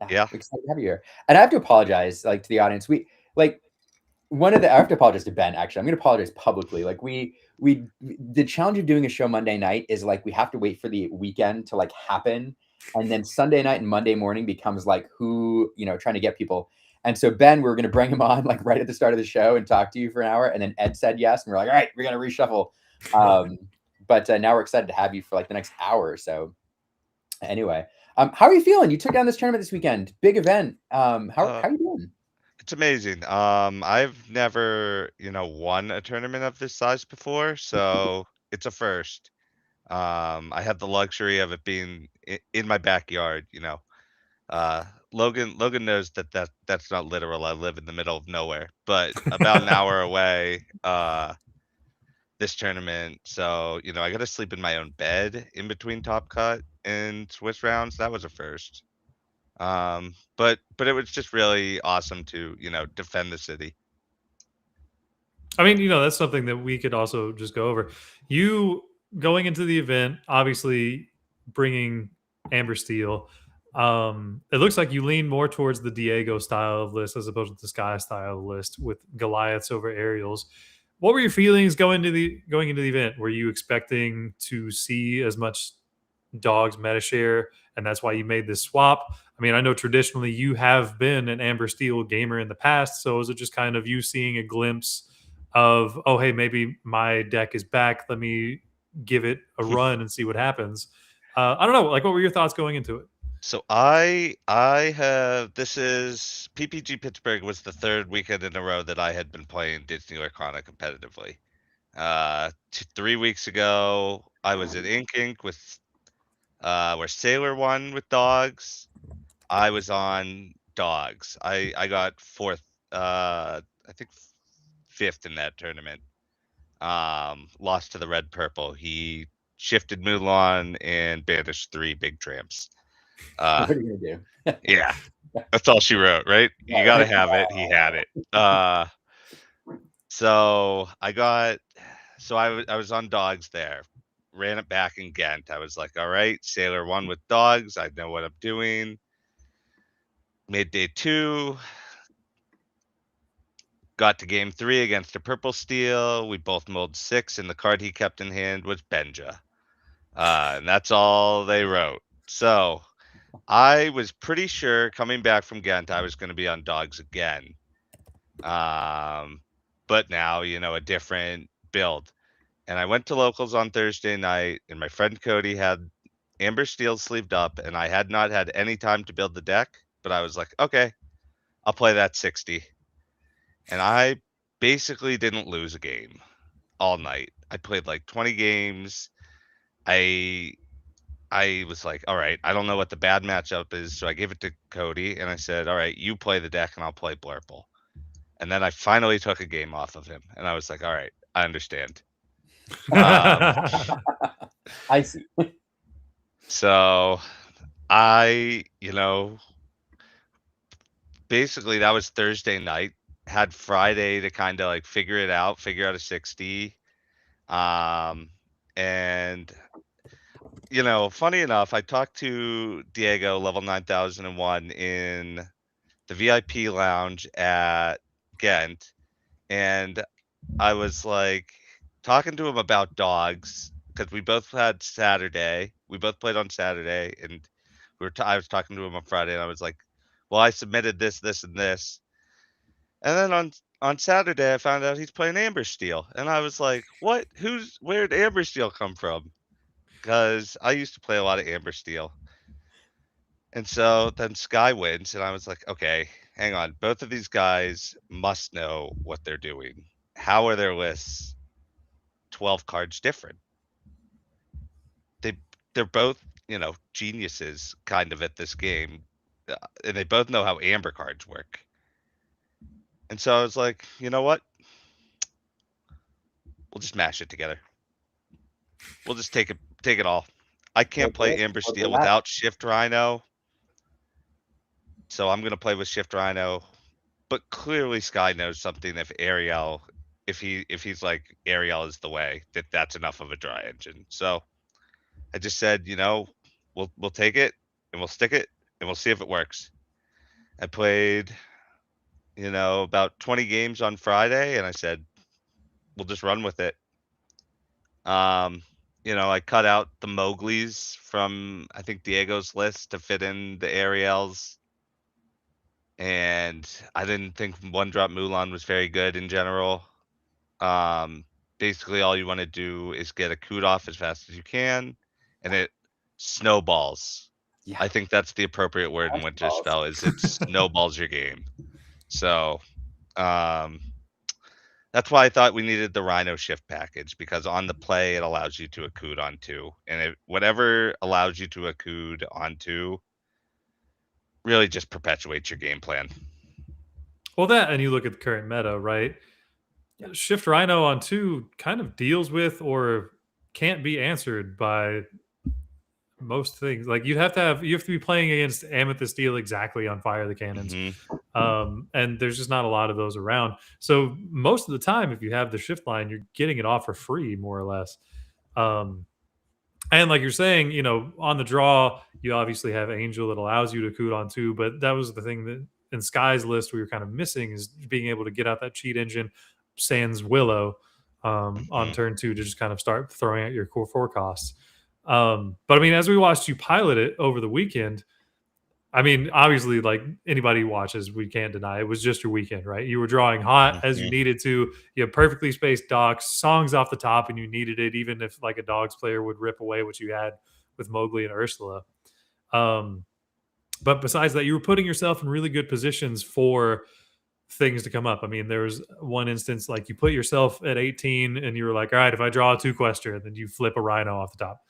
Yeah, Yeah. we're excited to have you here. And I have to apologize, like, to the audience. I have to apologize to Ben. Actually, I'm going to apologize publicly. Like, the challenge of doing a show Monday night is like we have to wait for the weekend to like happen, and then Sunday night and Monday morning becomes like trying to get people. And so Ben, we were going to bring him on like right at the start of the show and talk to you for an hour, and then Ed said yes, and we're like, all right, we're going to reshuffle. But now we're excited to have you for like the next hour or so. Anyway, how are you feeling? You took down this tournament this weekend, big event. How are you doing? It's amazing. I've never, won a tournament of this size before, so it's a first. I have the luxury of it being in my backyard. Logan knows that's not literal. I live in the middle of nowhere, but about an hour away. This tournament, so I got to sleep in my own bed in between Top Cut and Swiss rounds. That was a first. But it was just really awesome to defend the city. I mean, that's something that we could also just go over. You going into the event, obviously bringing Amber Steel. It looks like you lean more towards the Diego style of list as opposed to the Sky style of list with Goliaths over Aerials. What were your feelings going into the event? Were you expecting to see as much dogs meta share, and that's why you made this swap? I mean, I know traditionally you have been an Amber Steel gamer in the past, so is it just kind of you seeing a glimpse of, oh, hey, maybe my deck is back, let me give it a run and see what happens? I don't know, like, what were your thoughts going into it? So this is PPG Pittsburgh was the third weekend in a row that I had been playing Disney Lorcana competitively. 3 weeks ago, I was at Ink with where Sailor won with dogs. I was on dogs. I got fourth, I think fifth in that tournament. Lost to the red purple. He shifted Mulan and banished 3 big tramps. What are you gonna do? Yeah, that's all she wrote, right? Yeah, You gotta right. have it. He had it. So I was on dogs there. Ran it back in Ghent. I was like, all right, Sailor won with dogs. I know what I'm doing. Made day 2. Got to game 3 against a purple steel. We both mulled 6, and the card he kept in hand was Benja. And that's all they wrote. So I was pretty sure coming back from Ghent I was going to be on dogs again. But now, a different build. And I went to locals on Thursday night, and my friend Cody had Amber Steel sleeved up, and I had not had any time to build the deck, but I was like, okay, I'll play that 60. And I basically didn't lose a game all night. I played like 20 games. I was like, all right, I don't know what the bad matchup is, so I gave it to Cody, and I said, all right, you play the deck, and I'll play Blurple. And then I finally took a game off of him, and I was like, all right, I understand. I see. So basically that was Thursday night. Had Friday to kind of like figure out a 60. And funny enough, I talked to Diego, level 9001, in the VIP lounge at Ghent, and I was like talking to him about dogs because we both had Saturday. We both played on Saturday, and I was talking to him on Friday, and I was like, "Well, I submitted this, this, and this." And then on Saturday, I found out he's playing Amber Steel, and I was like, "What? Where did Amber Steel come from?" Because I used to play a lot of Amber Steel. And so then Sky wins, and I was like, okay, hang on. Both of these guys must know what they're doing. How are their lists 12 cards different? They're both, geniuses kind of at this game. And they both know how Amber cards work. And so I was like, you know what? We'll just mash it together. We'll just take it all. I can't play Amber Steel without Shift Rhino. So I'm gonna play with Shift Rhino. But clearly Sky knows something. If he's like Ariel is the way, that's enough of a dry engine. So I just said, we'll take it and we'll stick it and we'll see if it works. I played, about 20 games on Friday, and I said, we'll just run with it. I cut out the Mowgli's from I think Diego's list to fit in the Ariels. And I didn't think One Drop Mulan was very good in general. Basically all you want to do is get a coot off as fast as you can, and it snowballs. Yeah. I think that's the appropriate word in Winter Spell, is it snowballs your game. So that's why I thought we needed the Rhino Shift package, because on the play it allows you to Akkood on 2. And whatever allows you to Akkood on 2 really just perpetuates your game plan. Well, that, and you look at the current meta, right? Yeah. Shift Rhino on 2 kind of deals with or can't be answered by most things. Like you have to be playing against Amethyst Steel exactly on Fire the Cannons. And there's just not a lot of those around. So most of the time, if you have the shift line, you're getting it off for free, more or less. And like you're saying, on the draw, you obviously have Angel that allows you to coot on 2, but that was the thing that in Sky's list we were kind of missing, is being able to get out that cheat engine, sans Willow, on turn 2 to just kind of start throwing out your core 4 costs. But I mean, as we watched you pilot it over the weekend, I mean, obviously, like anybody who watches, we can't deny it was just your weekend, right? You were drawing hot as you needed to. You have perfectly spaced docks, songs off the top, and you needed it, even if like a dogs player would rip away what you had with Mowgli and Ursula. But besides that, you were putting yourself in really good positions for things to come up. I mean, there was one instance like you put yourself at 18 and you were like, all right, if I draw a 2-quester, then you flip a Rhino off the top.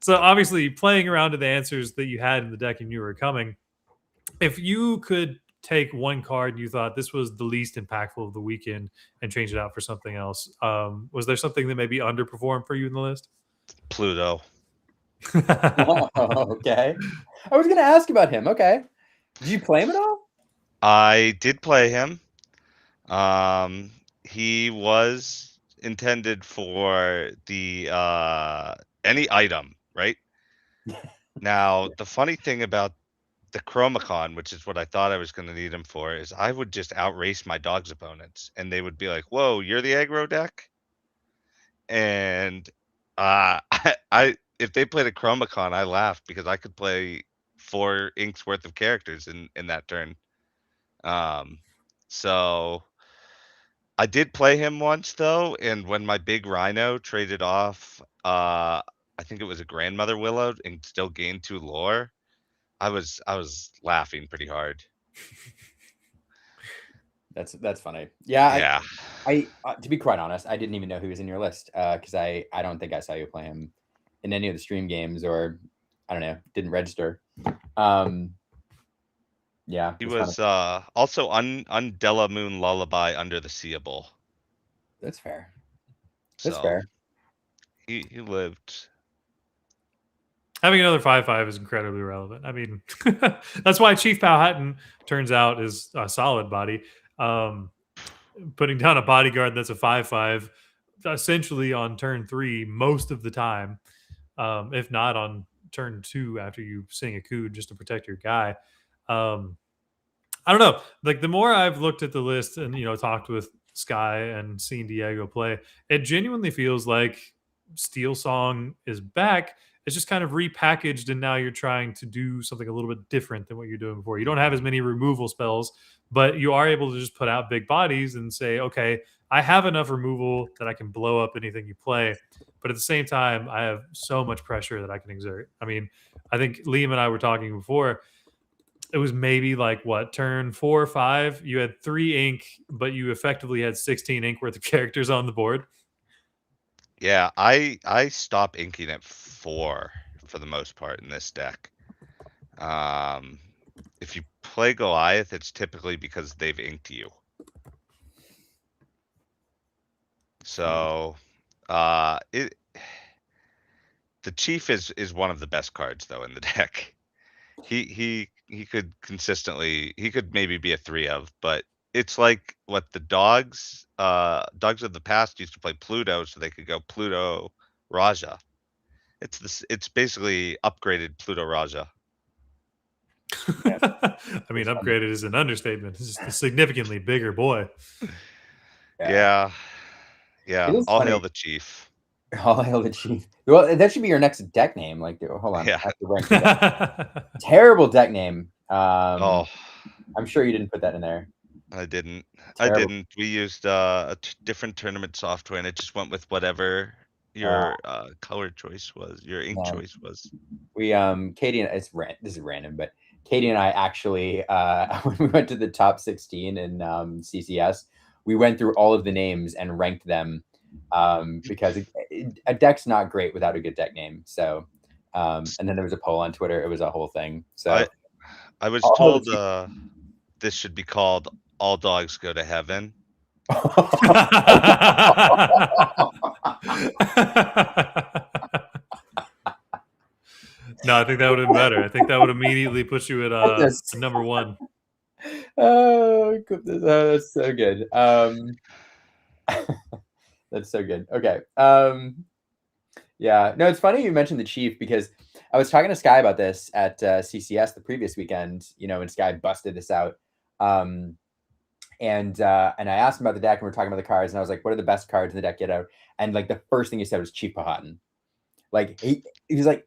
So obviously playing around to the answers that you had in the deck and you were coming, if you could take one card and you thought this was the least impactful of the weekend and change it out for something else, was there something that maybe underperformed for you in the list? Pluto. Okay. I was going to ask about him. Okay. Did you play him at all? I did play him. He was intended for the any item, right? Now, the funny thing about the Chromacon, which is what I thought I was going to need him for, is I would just outrace my dog's opponents, and they would be like, "Whoa, you're the aggro deck?" And I if they played a Chromacon, I laughed because I could play 4 inks worth of characters in that turn. So I did play him once though, and when my big Rhino traded off, I think it was a Grandmother Willow and still gained 2 lore, I was laughing pretty hard. That's funny. Yeah. Yeah. I to be quite honest, I didn't even know he was in your list, because I don't think I saw you play him in any of the stream games, or I don't know, didn't register. Yeah, He was also Undella Moon Lullaby Under the Seeable. That's fair. That's So fair. he lived. Having another 5/5 is incredibly relevant. I mean, that's why Chief Powhatan turns out is a solid body. Putting down a bodyguard that's a 5/5 essentially on turn 3 most of the time, if not on turn 2 after you sing a coup just to protect your guy. I don't know. Like the more I've looked at the list and talked with Sky and seen Diego play, it genuinely feels like Steel Song is back. It's just kind of repackaged, and now you're trying to do something a little bit different than what you're doing before. You don't have as many removal spells, but you are able to just put out big bodies and say, okay, I have enough removal that I can blow up anything you play. But at the same time, I have so much pressure that I can exert. I mean, I think Liam and I were talking before. It was maybe like turn 4 or 5. You had 3 ink, but you effectively had 16 ink worth of characters on the board. Yeah, I stop inking at 4 for the most part in this deck. If you play Goliath, it's typically because they've inked you. So the Chief is one of the best cards though in the deck. He could consistently, he could maybe be a 3 of, but it's like what the dogs of the past used to play Pluto, so they could go Pluto Raja. It's this. It's basically upgraded Pluto Raja. I mean, upgraded is an understatement. It's just a significantly bigger boy. Yeah. It is All funny. hail the chief. All hail the chief. Well, that should be your next deck name. Like, hold on. Yeah. I have to rank the deck. Terrible deck name. Oh, I'm sure you didn't put that in there. I didn't. Terrible. We used different tournament software, and it just went with whatever your color choice was, your ink Yeah. choice was. We Katie and this is random, but Katie and I actually when we went to the top 16 in CCS, we went through all of the names and ranked them because a deck's not great without a good deck name. So and then there was a poll on Twitter. It was a whole thing. So I was I'll told this should be called All Dogs Go to Heaven. No, I think that would have been better. I think that would immediately put you at Yes. number one. Oh, that's so good. That's so good. Okay. Yeah. No, it's funny you mentioned the Chief because I was talking to Sky about this at CCS the previous weekend, when Sky busted this out. And I asked him about the deck and we were talking about the cards and I was like, what are the best cards in the deck get out? And like the first thing he said was Chief Powhatan. Like he's like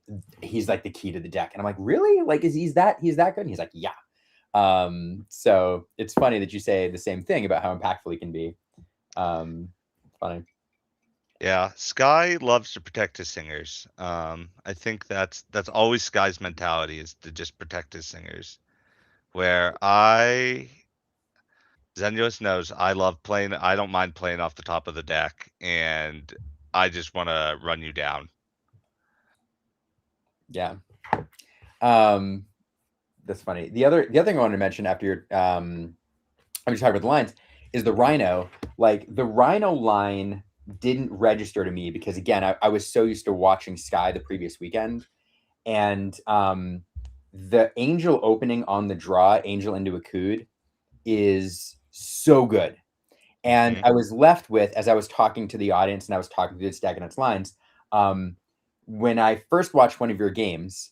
the key to the deck. And I'm like, really? Like, he's that good? And he's like, yeah. So it's funny that you say the same thing about how impactful he can be. Funny. Yeah, Sky loves to protect his singers. I think that's always Sky's mentality, is to just protect his singers. Where Xenios knows I love playing. I don't mind playing off the top of the deck, and I just want to run you down. Yeah. That's funny. The other thing I wanted to mention after your I'm just talking about the lines is the Rhino. Like the Rhino line didn't register to me because again, I was so used to watching Sky the previous weekend, and the Angel opening on the draw, Angel into a Cood, is so good. And I was left with, as I was talking to the audience and I was talking through this deck and its lines, when I first watched one of your games,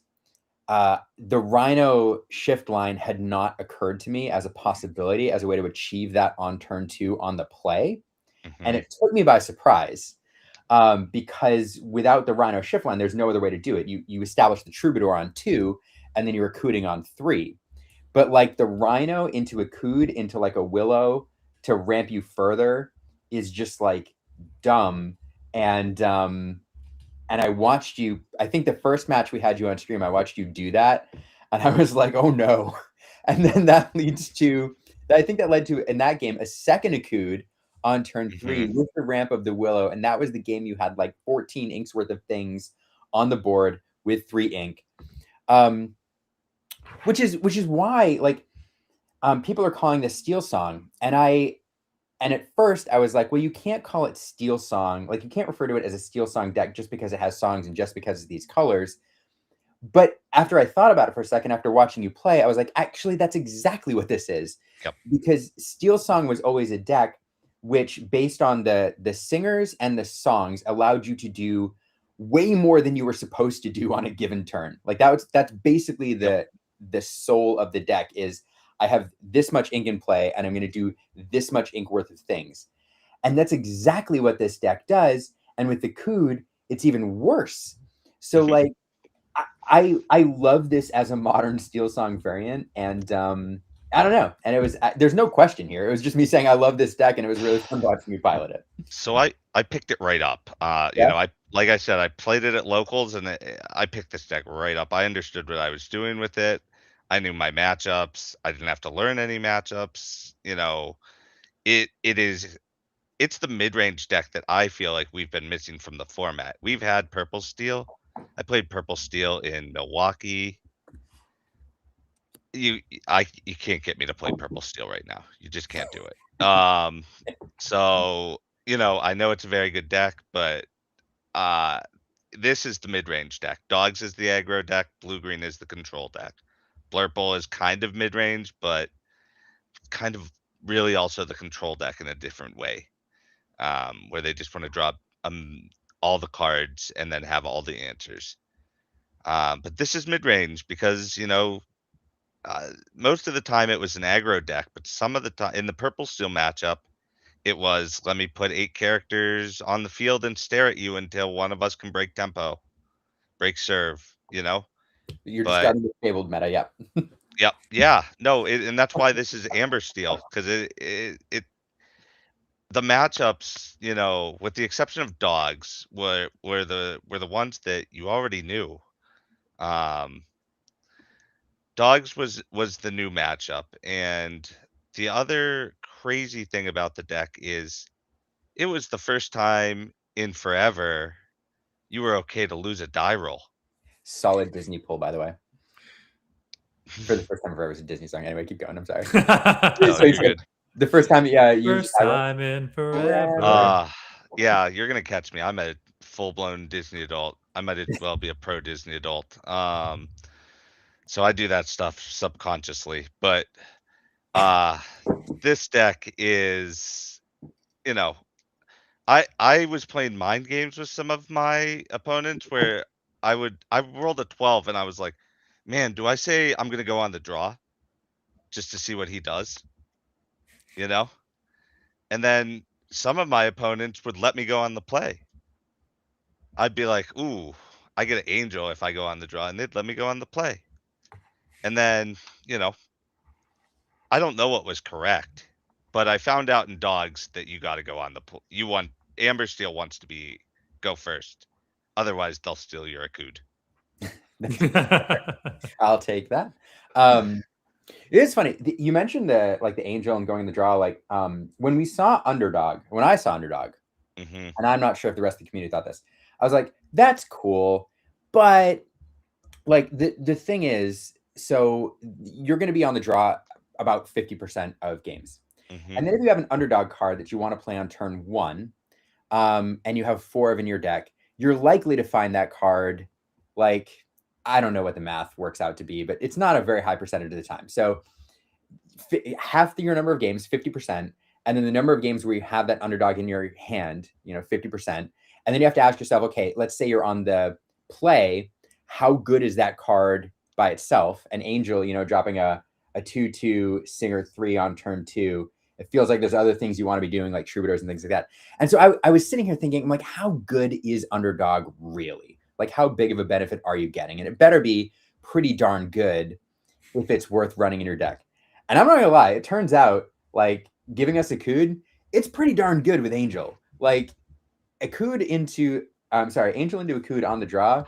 the Rhino shift line had not occurred to me as a possibility, as a way to achieve that on turn 2 on the play. And it took me by surprise because without the Rhino shift line, there's no other way to do it. You establish the Troubadour on 2, and then you're recruiting on 3. But like the Rhino into a Cood, into like a Willow to ramp you further is just like dumb. And I watched you, I think the first match we had you on stream, I watched you do that. And I was like, oh no. And then that leads to, I think that led to, in that game, a second Akud on turn 3 with the ramp of the Willow. And that was the game you had like 14 inks worth of things on the board with 3 ink. Which is why like people are calling this Steel Song. And at first I was like, well, you can't call it Steel Song. Like you can't refer to it as a Steel Song deck just because it has songs and just because of these colors. But after I thought about it for a second, after watching you play, I was like, actually, that's exactly what this is. Yep. Because Steel Song was always a deck which, based on the singers and the songs, allowed you to do way more than you were supposed to do on a given turn. Like that's basically the soul of the deck is I have this much ink in play and I'm going to do this much ink worth of things. And that's exactly what this deck does. And with the Cood, it's even worse. So like, I love this as a modern Steel Song variant, and I don't know. And it was there's no question here. It was just me saying I love this deck, and it was really fun watching you pilot it. So I picked it right up. You know, like I said, I played it at locals, and I picked this deck right up. I understood what I was doing with it. I knew my matchups. I didn't have to learn any matchups. You know, it's the mid-range deck that I feel like we've been missing from the format. We've had Purple Steel. I played Purple Steel in Milwaukee. You can't get me to play Purple Steel right now. You just can't do it. So, you know, I know it's a very good deck, but this is the mid-range deck. Dogs is the aggro deck. Blue-green is the control deck. Blurple is kind of mid-range, but kind of really also the control deck in a different way, where they just want to drop all the cards and then have all the answers. But this is mid-range because, most of the time it was an aggro deck, but some of the time in the purple steel matchup, it was let me put 8 characters on the field and stare at you until one of us can break tempo, break serve, You're But describing the fabled meta, yeah. Yep. Yeah. No, and that's why this is Amber Steel, because it the matchups, with the exception of dogs, were the ones that you already knew. Dogs was the new matchup, and the other crazy thing about the deck is it was the first time in forever you were okay to lose a die roll. Solid Disney pull, by the way. For the first time ever, it was a Disney song. Anyway, keep going. I'm sorry. No, So you're good. the first time, yeah, you First time in forever. Yeah, you're gonna catch me. I'm a full-blown Disney adult. I might as well be a pro Disney adult. So I do that stuff subconsciously. But this deck is, I was playing mind games with some of my opponents where I rolled a 12 and I was like, man, do I say I'm gonna go on the draw just to see what he does? And then some of my opponents would let me go on the play. I'd be like, ooh, I get an angel if I go on the draw, and they'd let me go on the play. And then, I don't know what was correct, but I found out in dogs that you got to go on the Amber Steel wants to go first. Otherwise, they'll steal your Akud. I'll take that. It is funny. You mentioned the angel and going the draw. When I saw Underdog, and I'm not sure if the rest of the community thought this, I was like, that's cool. But the thing is, so you're going to be on the draw about 50% of games. And then if you have an Underdog card that you want to play on turn 1, and you have 4 of in your deck, you're likely to find that card, I don't know what the math works out to be, but it's not a very high percentage of the time. So half your number of games, 50%, and then the number of games where you have that Underdog in your hand, 50%. And then you have to ask yourself, okay, let's say you're on the play, how good is that card by itself? An Angel, dropping a 2/2 Singer 3 on turn 2. It feels like there's other things you want to be doing, like Troubadours and things like that. And so I was sitting here thinking, I'm like, how good is Underdog really? How big of a benefit are you getting? And it better be pretty darn good if it's worth running in your deck. And I'm not gonna lie, it turns out giving us Akud, it's pretty darn good with Angel. Angel into Akud on the draw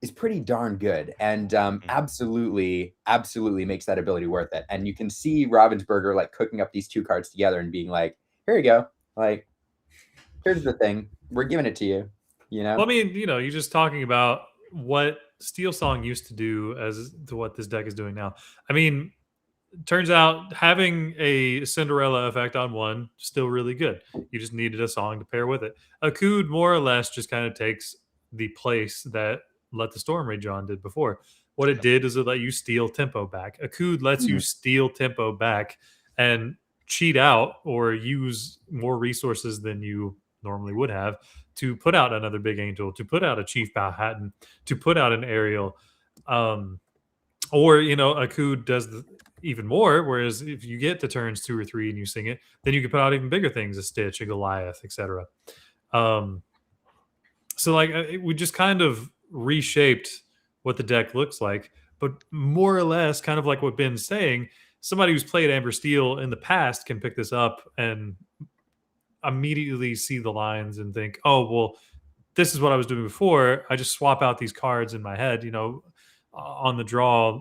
is pretty darn good, and absolutely makes that ability worth it. And you can see Ravensburger cooking up these 2 cards together and being like, here you go, here's the thing, we're giving it to you. Well, I mean, you're just talking about what Steel Song used to do as to what this deck is doing now. I mean, turns out having a Cinderella effect on 1 still really good. You just needed a song to pair with it. Akud more or less just kind of takes the place that Let the Storm Rage On did before. What it did is it let you steal tempo back. Akud lets you steal tempo back and cheat out or use more resources than you normally would have to put out another big angel, to put out a Chief Powhatan, to put out an Ariel. Or, Akud does even more, whereas if you get to turns 2 or 3 and you sing it, then you can put out even bigger things, a Stitch, a Goliath, etc. So we just kind of reshaped what the deck looks like, but more or less kind of like what Ben's saying, somebody who's played Amber Steel in the past can pick this up and immediately see the lines and think, oh, well, this is what I was doing before. I just swap out these cards in my head, on the draw.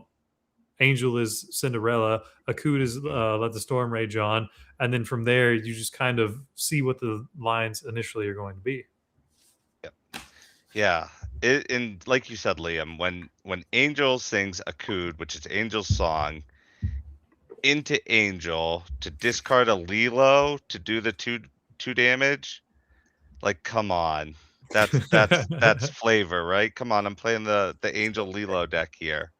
Angel is Cinderella, Akud is Let the Storm Rage On, and then from there you just kind of see what the lines initially are going to be. Yep. Yeah. And like you said, Liam, when Angel sings Akud, which is Angel's song, into Angel to discard a Lilo to do the two damage, come on. That's flavor, right? Come on, I'm playing the Angel Lilo deck here.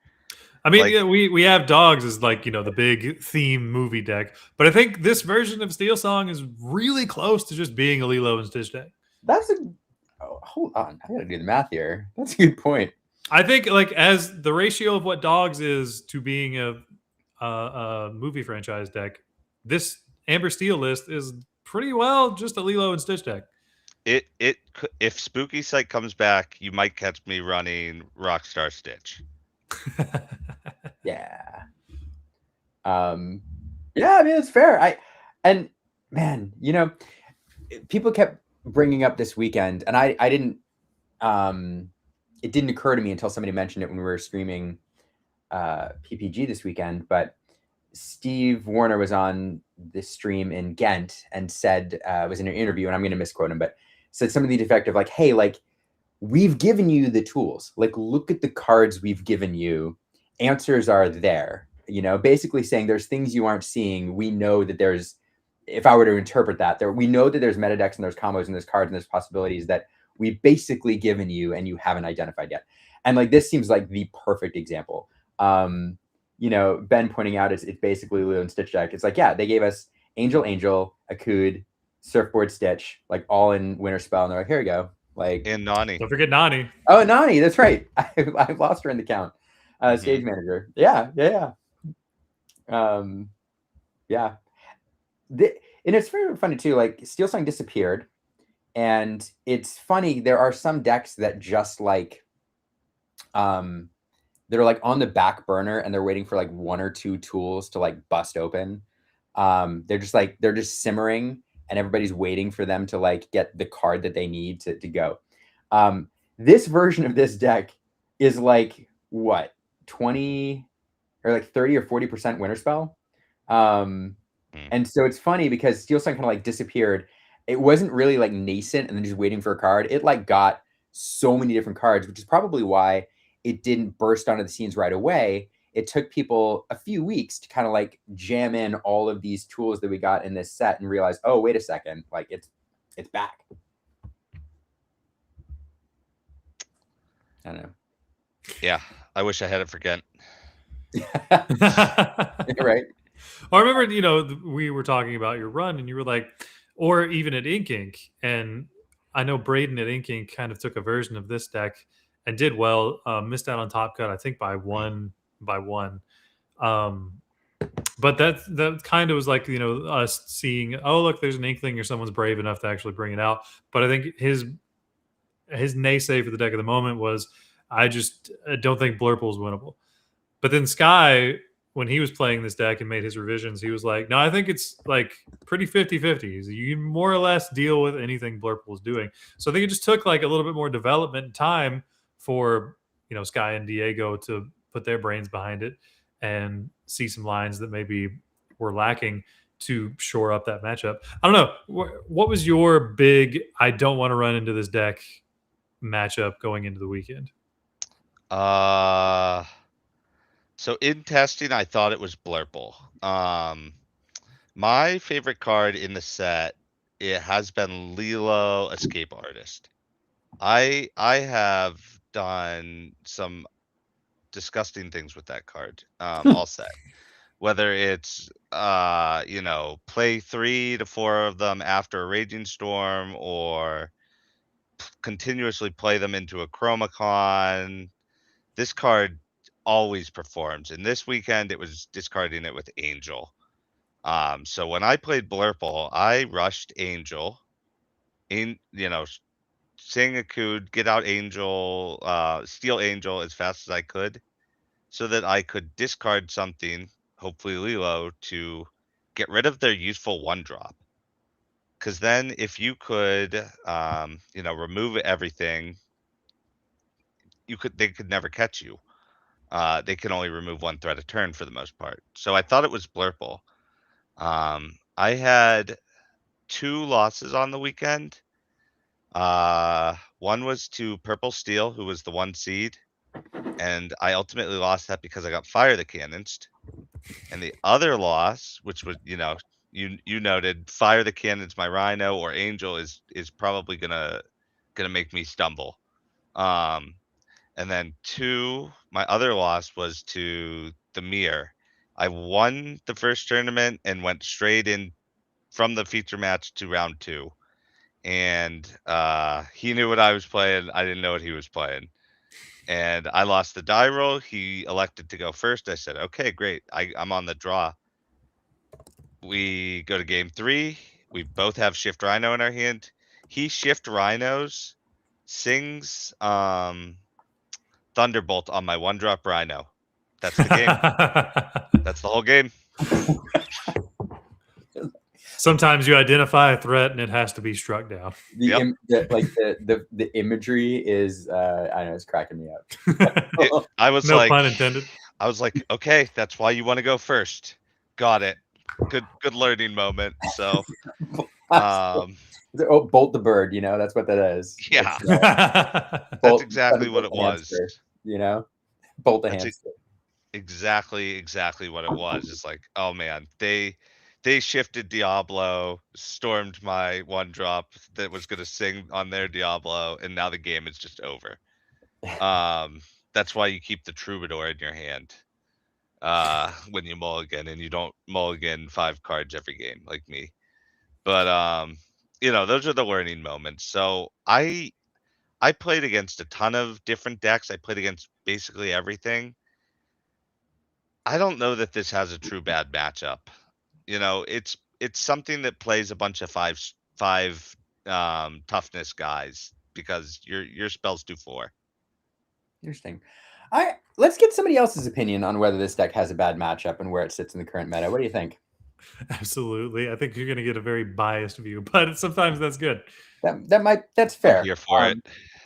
I mean, we have dogs as the big theme movie deck, but I think this version of Steel Song is really close to just being a Lilo and Stitch deck. Oh, hold on, I gotta do the math here. That's a good point. I think like as the ratio of what dogs is to being a movie franchise deck, this Amber Steel list is pretty well just a Lilo and Stitch deck. If Spooky Sight comes back, you might catch me running Rockstar Stitch. Yeah. Yeah, I mean it's fair. Man, people kept bringing up this weekend, and I didn't. It didn't occur to me until somebody mentioned it when we were streaming PPG this weekend. But Steve Warner was on this stream in Ghent and said, was in an interview, and I'm going to misquote him, but said something to the effect of like, hey, like, we've given you the tools. Like, look at the cards we've given you. Answers are there. Basically saying there's things you aren't seeing. We know that there's, if I were to interpret that, we know that there's meta decks and there's combos and there's cards and there's possibilities that we've basically given you and you haven't identified yet. And like, this seems like the perfect example. Ben pointing out it's basically Lilo and Stitch deck. It's like, yeah, they gave us Angel, Akud, Surfboard Stitch, like all in Winter Spell. And they're like, here we go. Like, And Nani. Don't forget Nani. Oh, Nani, that's right. I lost her in the count. Stage manager. Yeah. And it's very funny too. Like Steel Song disappeared, and it's funny. There are some decks that just like, they're like on the back burner, and they're waiting for like one or two tools to like bust open. They're just simmering, and everybody's waiting for them to like get the card that they need to go. This version of this deck is like what, 20 or like 30 or 40% Winter Spell. And so it's funny because Steel Sun kind of like disappeared. It wasn't really like nascent and then just waiting for a card. It like got so many different cards, which is probably why it didn't burst onto the scenes right away. It took people a few weeks to kind of like jam in all of these tools that we got in this set and realize, oh, wait a second, like it's back. I don't know. Yeah, I wish I had it for Ghent. Right. I remember, we were talking about your run, and you were like, or even at Ink, and I know Braden at Ink kind of took a version of this deck and did well. Missed out on Top Cut, I think by one. But that kind of was like us seeing, oh look, there's an Inkling or someone's brave enough to actually bring it out. But I think his naysay for the deck at the moment was, I just don't think Blurple's winnable. But then Sky, when he was playing this deck and made his revisions, he was like, no, I think it's like pretty 50-50. You can more or less deal with anything Blurple is doing. So I think it just took like a little bit more development time for, Sky and Diego to put their brains behind it and see some lines that maybe were lacking to shore up that matchup. I don't know. What was your big, I don't want to run into this deck matchup going into the weekend? So in testing, I thought it was Blurple. My favorite card in the set, it has been Lilo Escape Artist. I have done some disgusting things with that card all set. Whether it's play 3 to 4 of them after a Raging Storm, or continuously play them into a Chromacon. This card always performs, and this weekend it was discarding it with Angel. So when I played Blurple, I rushed Angel sing Akud, get out Angel, steal Angel as fast as I could, so that I could discard something, hopefully Lilo, to get rid of their useful 1-drop. Because then if you could remove everything, they could never catch you. They can only remove 1 threat a turn for the most part. So I thought it was Blurple. I had 2 losses on the weekend. One was to Purple Steel, who was the 1 seed, and I ultimately lost that because I got Fire the Cannons. And the other loss, which was you noted, Fire the Cannons, my Rhino or Angel is probably gonna make me stumble. And then 2, my other loss was to the Mirror. I won the first tournament and went straight in from the feature match to round 2. and he knew what I was playing. I didn't know what he was playing. And I lost the die roll. He elected to go first. I said, okay, great. I'm on the draw. We go to game 3. We both have Shift Rhino in our hand. He Shift Rhinos, sings Thunderbolt on my 1-drop Rhino. That's the game. That's the whole game. Sometimes you identify a threat and it has to be struck down. The imagery is I know, it's cracking me up. I was no like, pun intended. I was like, okay, that's why you want to go first. Got it. Good learning moment. So bolt the bird, you know, that's what that is. Yeah. Bolt, that's exactly what it was. Hamster, you know, bolt the That's hamster. Exactly what it was. It's like, oh man, they shifted Diablo, stormed my 1-drop that was gonna sing on their Diablo, and now the game is just over. That's why you keep the Troubadour in your hand when you mulligan, and you don't mulligan 5 cards every game like me. But you know, those are the learning moments. So I played against a ton of different decks. I played against basically everything. I don't know that this has a true bad matchup. You know, it's something that plays a bunch of five toughness guys because your spells do 4. Interesting. Let's get somebody else's opinion on whether this deck has a bad matchup and where it sits in the current meta. What do you think? Absolutely. I think you're going to get a very biased view, but sometimes that's good. That's fair. I'm here for it.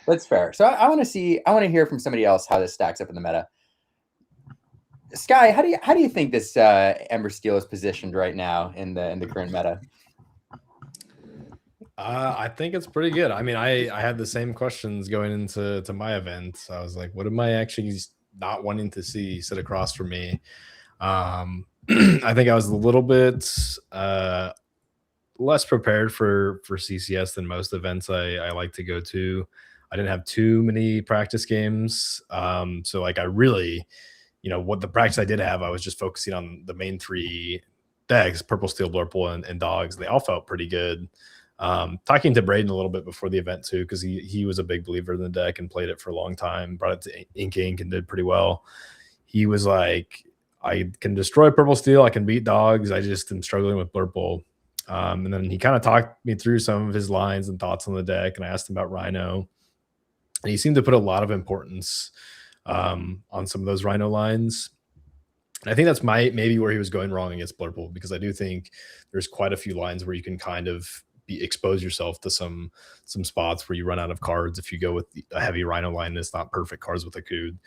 That's fair. So I want to hear from somebody else how this stacks up in the meta. Sky, how do you think this Ember Steel is positioned right now in the current meta? I think it's pretty good. I mean, I had the same questions going into my event. I was like, what am I actually not wanting to see sit across from me? I think I was a little bit less prepared for CCS than most events I like to go to. I didn't have too many practice games. So like I really, you know, what the practice I did have, I was just focusing on the main 3 decks, Purple, Steel, Blurple, and Dogs. They all felt pretty good. Talking to Braden a little bit before the event too, because he was a big believer in the deck and played it for a long time, brought it to Ink and did pretty well. He was like, I can destroy Purple Steel, I can beat Dogs, I just am struggling with Blurple. And then he kind of talked me through some of his lines and thoughts on the deck, and I asked him about Rhino, and he seemed to put a lot of importance on some of those Rhino lines. And I think that's maybe where he was going wrong against Blurple, because I do think there's quite a few lines where you can kind of expose yourself to some spots where you run out of cards if you go with a heavy Rhino line that's not perfect cards with a Cood.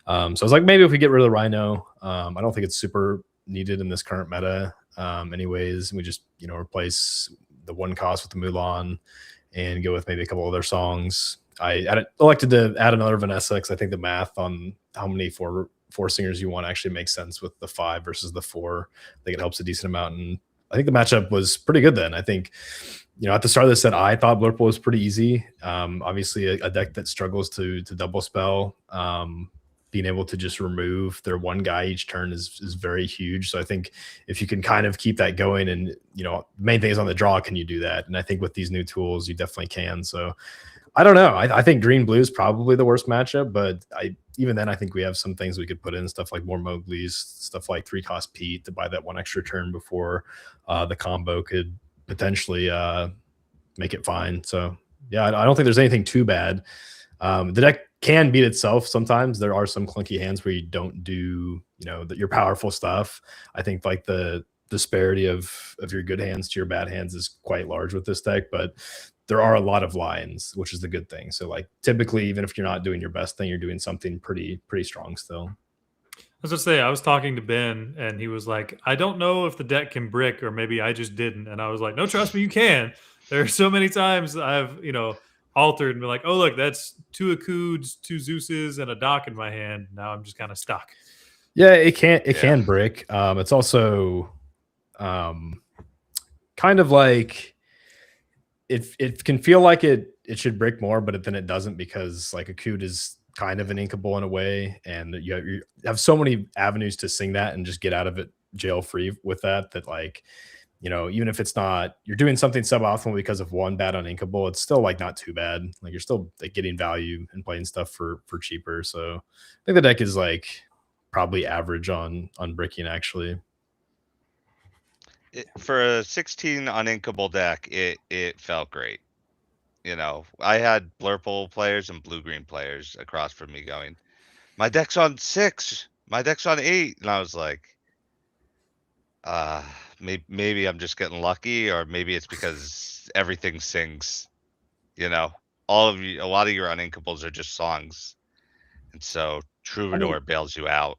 So I was like, maybe if we get rid of the Rhino, I don't think it's super needed in this current meta. Anyways, we just, you know, replace the 1 cost with the Mulan and go with maybe a couple other songs. I elected to add another Vanessa because I think the math on how many four singers you want actually makes sense with the 5 versus the 4. I think it helps a decent amount, and I think the matchup was pretty good then. I think, you know, at the start of the set, I thought Blurple was pretty easy. Obviously, a deck that struggles to double spell, being able to just remove their 1 guy each turn is very huge. So I think if you can kind of keep that going, and, you know, the main thing is on the draw, can you do that? And I think with these new tools, you definitely can. So I don't know. I think green blue is probably the worst matchup, but even then I think we have some things we could put in, stuff like more Mowgli's, stuff like 3-cost Pete to buy that 1 extra turn before the combo could potentially make it fine. So yeah, I don't think there's anything too bad. The deck can beat itself sometimes. There are some clunky hands where you don't do, you know, your powerful stuff. I think like the disparity of your good hands to your bad hands is quite large with this deck, but there are a lot of lines, which is the good thing. So like typically, even if you're not doing your best thing, you're doing something pretty strong still. I was gonna say, I was talking to Ben and he was like, I don't know if the deck can brick, or maybe I just didn't. And I was like, no, trust me, you can. There are so many times I've, you know, altered and be like, oh, look, that's 2 Akuds, 2 Zeuses, and a Dock in my hand. Now I'm just kind of stuck. Yeah, it can brick. It's also kind of like it can feel like it should brick more, but then it doesn't, because like Akud is kind of an inkable in a way, and you have so many avenues to sing that and just get out of it jail free with that like you know, even if it's not, you're doing something suboptimal because of one bad uninkable, it's still like not too bad. Like you're still like getting value and playing stuff for cheaper. So I think the deck is like probably average on bricking actually. For a 16 uninkable deck, it felt great. You know, I had blurple players and blue-green players across from me going, my deck's on 6, my deck's on 8. And I was like, maybe I'm just getting lucky, or maybe it's because everything sings, you know, a lot of your uninkables are just songs. And so Troubadour bails you out.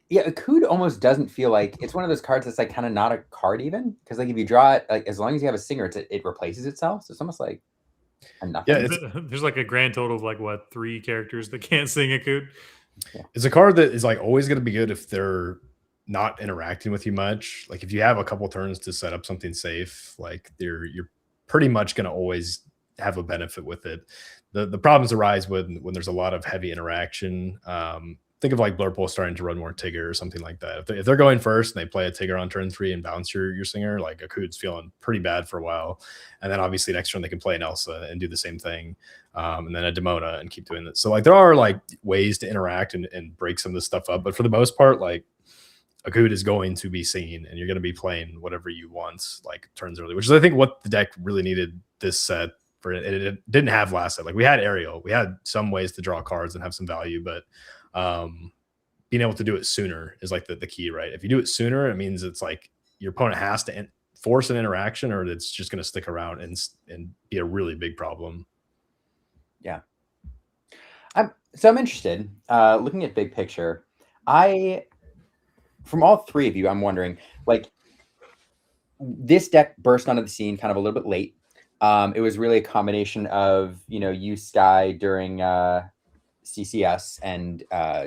Yeah, Akud almost doesn't feel like it's one of those cards that's like kind of not a card even, because like if you draw it, like as long as you have a singer, it replaces itself. So it's almost like a nothing. Yeah, there's like a grand total of like what 3 characters that can't sing Akud. Yeah. It's a card that is like always going to be good if they're not interacting with you much. Like if you have a couple turns to set up something safe, like you're pretty much going to always have a benefit with it. The problems arise when there's a lot of heavy interaction. Think of like Blurple starting to run more Tigger or something like that. If they're going first and they play a Tigger on turn 3 and bounce your singer, like Akud's feeling pretty bad for a while. And then obviously next turn they can play an Elsa and do the same thing. And then a Demona and keep doing that. So like there are like ways to interact and break some of this stuff up. But for the most part, like Akud is going to be singing and you're going to be playing whatever you want, like turns early, which is I think what the deck really needed this set for. It didn't have last set. Like we had Ariel, we had some ways to draw cards and have some value, but being able to do it sooner is like the key, right? If you do it sooner, it means it's like your opponent has to force an interaction or it's just going to stick around and be a really big problem. Yeah. I'm interested, looking at big picture. From all 3 of you, I'm wondering, like, this deck burst onto the scene kind of a little bit late. It was really a combination of, you know, you, Sky, during CCS and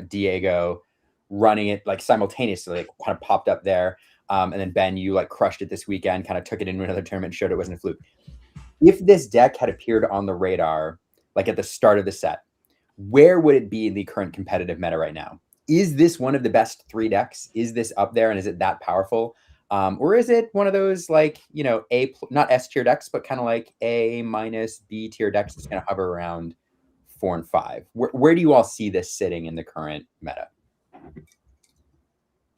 Diego running it like simultaneously, like kind of popped up there. And then Ben, you like crushed it this weekend, kind of took it into another tournament, showed it wasn't a fluke. If this deck had appeared on the radar, like at the start of the set, where would it be in the current competitive meta right now? Is this one of the best 3 decks? Is this up there and is it that powerful? Or is it one of those like, you know, not S tier decks, but kind of like A minus B tier decks that's going to hover around 4 and 5? Where do you all see this sitting in the current meta?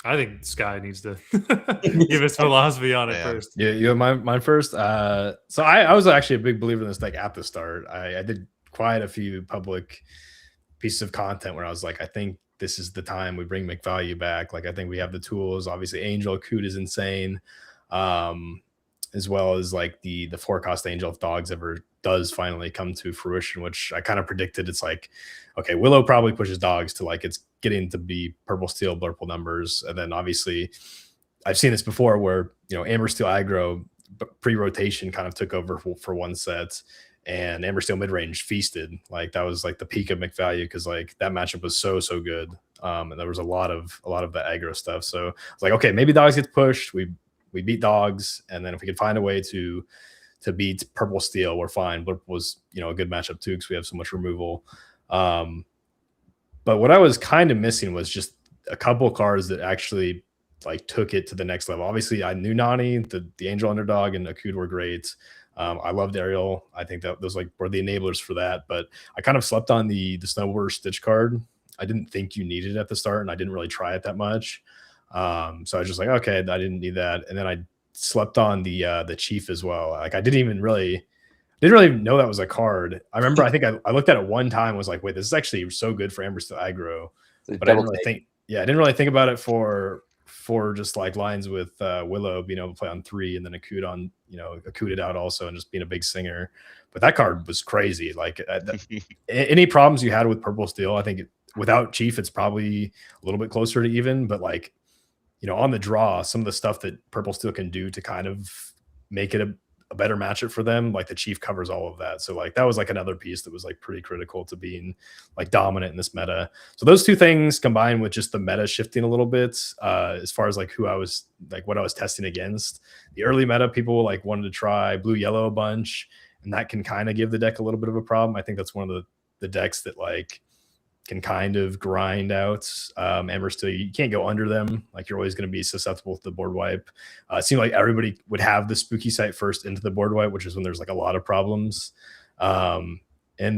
I think Sky needs to give his philosophy on it first. Yeah, you have mine first. So I was actually a big believer in this deck at the start. I did quite a few public pieces of content where I was like, I think this is the time we bring McValue back. Like I think we have the tools. Obviously, Angel Akud is insane, as well as like the 4-cost Angel if Dogs ever does finally come to fruition, which I kind of predicted. It's like, okay, Willow probably pushes Dogs to like it's getting to be purple steel blurple numbers, and then obviously I've seen this before where, you know, Amber Steel aggro pre-rotation kind of took over for one set, and Amber Steel mid-range feasted. Like that was like the peak of McValue because like that matchup was so good, and there was a lot of the aggro stuff. So it's like, okay, maybe Dogs gets pushed, we beat Dogs, and then if we could find a way to beat purple steel, we're fine. Blurple was, you know, a good matchup too because we have so much removal. But what I was kind of missing was just a couple cards that actually like took it to the next level. Obviously, I knew Nani, the Angel Underdog, and Akud were great. I loved Ariel. I think that those like were the enablers for that. But I kind of slept on the Snowboarder Stitch card. I didn't think you needed it at the start, and I didn't really try it that much. So I was just like, okay, I didn't need that. And then I slept on the Chief as well. Like I didn't really know that was a card. I remember I think I looked at it one time and was like, wait, this is actually so good for Amber Steel aggro. But I didn't really think about it for just like lines with Willow being able to play on 3 and then Akud on, you know, Akud it out also and just being a big singer. But that card was crazy. Like any problems you had with purple steel, I think without Chief, it's probably a little bit closer to even, but like, you know, on the draw, some of the stuff that purple steel can do to kind of make it a better matchup for them, like the Chief covers all of that. So like that was like another piece that was like pretty critical to being like dominant in this meta. So those 2 things combined with just the meta shifting a little bit, as far as like who I was like what I was testing against. The early meta, people like wanted to try blue yellow a bunch, and that can kind of give the deck a little bit of a problem. I think that's one of the decks that like can kind of grind out Amber Steel. You can't go under them. Like you're always going to be susceptible to the board wipe. It seemed like everybody would have the spooky sight first into the board wipe, which is when there's like a lot of problems. And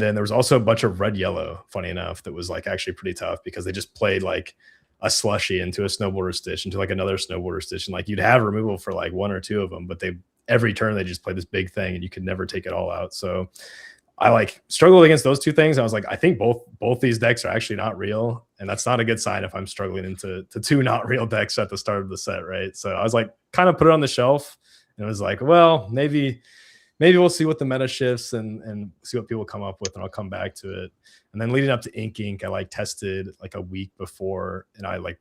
then there was also a bunch of red yellow, funny enough, that was like actually pretty tough because they just played like a slushy into a snowboarder stitch into like another snowboarder stitch. And like you'd have removal for like one or two of them, but every turn they just play this big thing and you could never take it all out. So I like struggled against those two things. I was like, I think both these decks are actually not real. And that's not a good sign if I'm struggling into two not real decks at the start of the set, right? So I was like, kind of put it on the shelf and it was like, well, maybe we'll see what the meta shifts and see what people come up with, and I'll come back to it. And then leading up to Ink, I like tested like a week before, and I like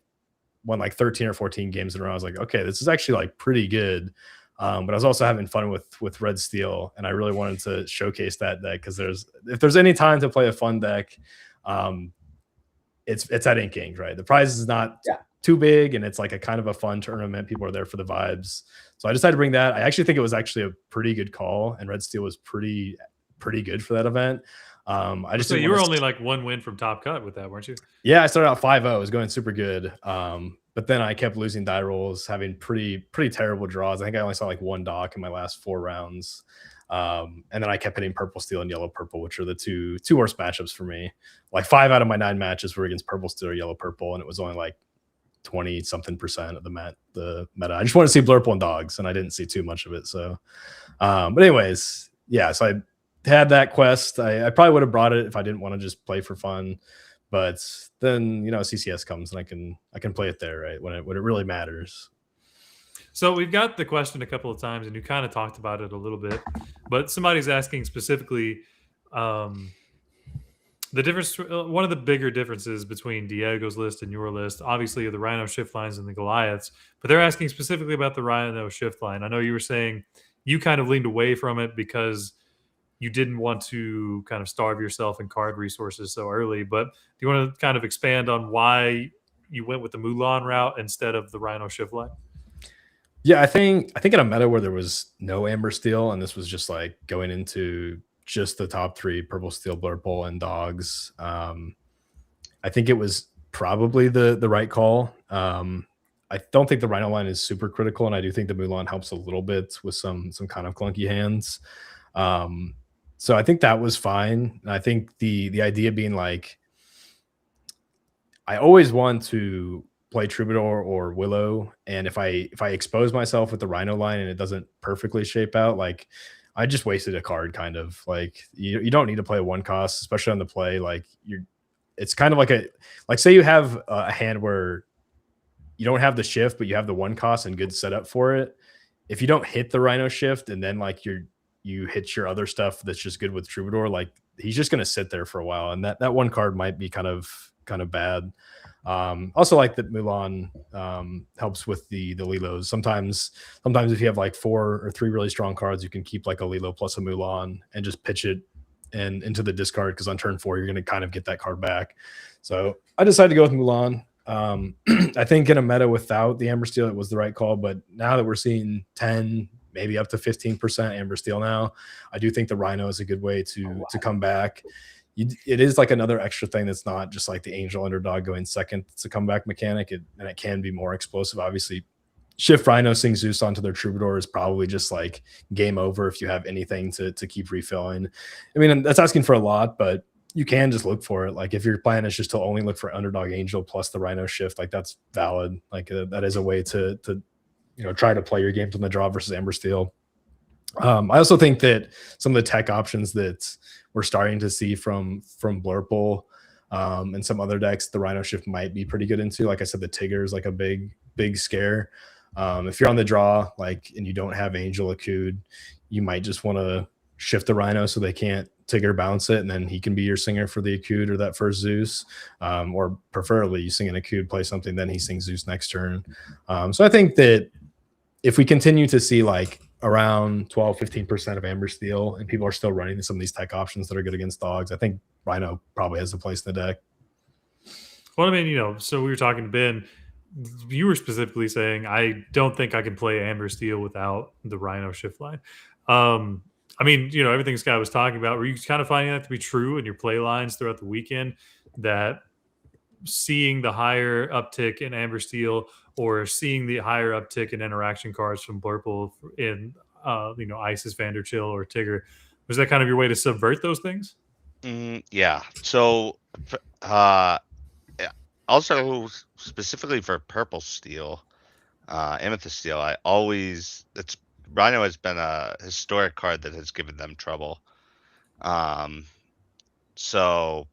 won like 13 or 14 games in a row. I was like, okay, this is actually like pretty good. But I was also having fun with Red Steel, and I really wanted to showcase that deck because if there's any time to play a fun deck, it's at Ink, right? The prize is not too big, and it's like a kind of a fun tournament. People are there for the vibes. So I decided to bring that. I actually think it was actually a pretty good call, and Red Steel was pretty good for that event. I just so you were only like one win from top cut with that, weren't you? Yeah, I started out 5-0. It was going super good. But then I kept losing die rolls, having pretty terrible draws. I think I only saw like one dock in my last 4 rounds. And then I kept hitting purple steel and yellow purple, which are the two worst matchups for me. Like 5 out of my 9 matches were against purple steel or yellow purple, and it was only like 20-something% of the meta. I just wanted to see Blurple and dogs, and I didn't see too much of it. So, but anyways, yeah. So I had that quest. I probably would have brought it if I didn't want to just play for fun. But then CCS comes and I can play it there, right, when it really matters. So we've got the question a couple of times, and you kind of talked about it a little bit, but somebody's asking specifically the difference. One of the bigger differences between Diego's list and your list, obviously, are the Rhino shift lines and the Goliaths. But they're asking specifically about the Rhino shift line. I know you were saying you kind of leaned away from it because you didn't want to kind of starve yourself in card resources so early. But do you want to kind of expand on why you went with the Mulan route instead of the Rhino shift line? Yeah, I think in a meta where there was no Amber Steel, and this was just like going into just the top 3, purple steel, blurple, and dogs. I think it was probably the right call. I don't think the Rhino line is super critical, and I do think the Mulan helps a little bit with some kind of clunky hands. So I think that was fine. And I think the idea being like, I always want to play Troubadour or Willow, and if I expose myself with the Rhino line and it doesn't perfectly shape out, like I just wasted a card. Kind of like you don't need to play a 1 cost, especially on the play. Like it's kind of like say you have a hand where you don't have the shift, but you have the 1 cost and good setup for it. If you don't hit the Rhino shift and then like you hit your other stuff that's just good with Troubadour, like he's just going to sit there for a while, and that 1 card might be kind of bad. Also like that Mulan helps with the Lilos. Sometimes if you have like 4 or 3 really strong cards, you can keep like a Lilo plus a Mulan and just pitch it and into the discard, because on turn 4 you're going to kind of get that card back. So I decided to go with Mulan. I think in a meta without the Amber Steel it was the right call, but now that we're seeing 10, maybe up to 15% Amber Steel now, I do think the Rhino is a good way to come back. It is like another extra thing that's not just like the Angel underdog going second. It's a comeback mechanic, and it can be more explosive. Obviously, shift Rhino, sing Zeus onto their Troubadour is probably just like game over if you have anything to keep refilling. I mean, that's asking for a lot, but you can just look for it. Like if your plan is just to only look for underdog Angel plus the Rhino shift, like that's valid. Like that is a way to try to play your games on the draw versus Amber Steel. I also think that some of the tech options that we're starting to see from Blurple and some other decks, the Rhino shift might be pretty good into. Like I said, the Tigger is like a big scare. If you're on the draw, like, and you don't have Angel Akud, you might just want to shift the Rhino so they can't Tigger bounce it, and then he can be your singer for the Akud or that first Zeus. Or preferably you sing an Akud, play something, then he sings Zeus next turn. So I think that if we continue to see like around 12-15% of Amber Steel and people are still running some of these tech options that are good against dogs, I think Rhino probably has a place in the deck. Well, I mean, so we were talking to Ben. You were specifically saying, I don't think I can play Amber Steel without the Rhino shift line. I mean, everything Scott was talking about, were you kind of finding that to be true in your play lines throughout the weekend? that seeing the higher uptick in Amber Steel or seeing the higher uptick in interaction cards from Blurple in Isis, Vanderchill, or Tigger, was that kind of your way to subvert those things? Yeah. So, yeah, also specifically for Purple Steel, Amethyst Steel, it's Rhino has been a historic card that has given them trouble. So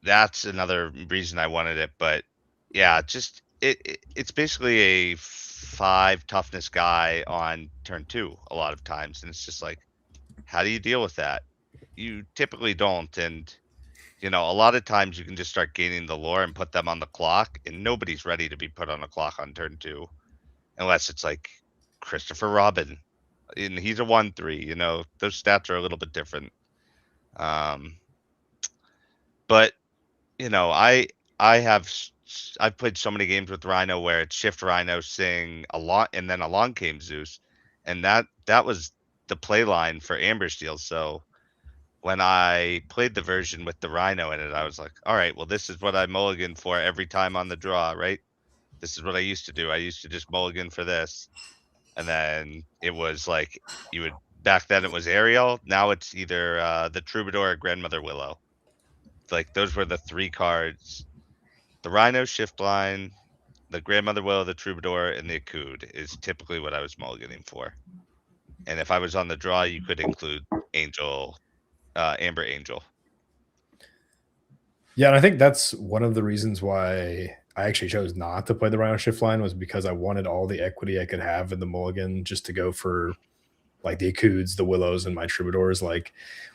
that's another reason I wanted it, but yeah, just it's basically a 5 toughness guy on turn 2 a lot of times, and it's just like, how do you deal with that? You typically don't, and a lot of times you can just start gaining the lore and put them on the clock, and nobody's ready to be put on the clock on turn 2 unless it's like Christopher Robin, and he's a 1/3. Those stats are a little bit different. But I've played so many games with Rhino where it's Shift Rhino, Sing a lot, and then along came Zeus, and that was the play line for Amber Steel. So when I played the version with the Rhino in it, I was like, all right, well, this is what I mulligan for every time on the draw, right? This is what I used to do. I used to just mulligan for this, and then it was like back then it was Ariel. Now it's either the Troubadour or Grandmother Willow. Like those were the 3 cards. The Rhino shift line, the Grandmother Willow, the Troubadour, and the Akud is typically what I was mulliganing for. And if I was on the draw, you could include Amber Angel. Yeah, and I think that's one of the reasons why I actually chose not to play the Rhino shift line, was because I wanted all the equity I could have in the mulligan just to go for like the Akuds, the Willows, and my Troubadours. Like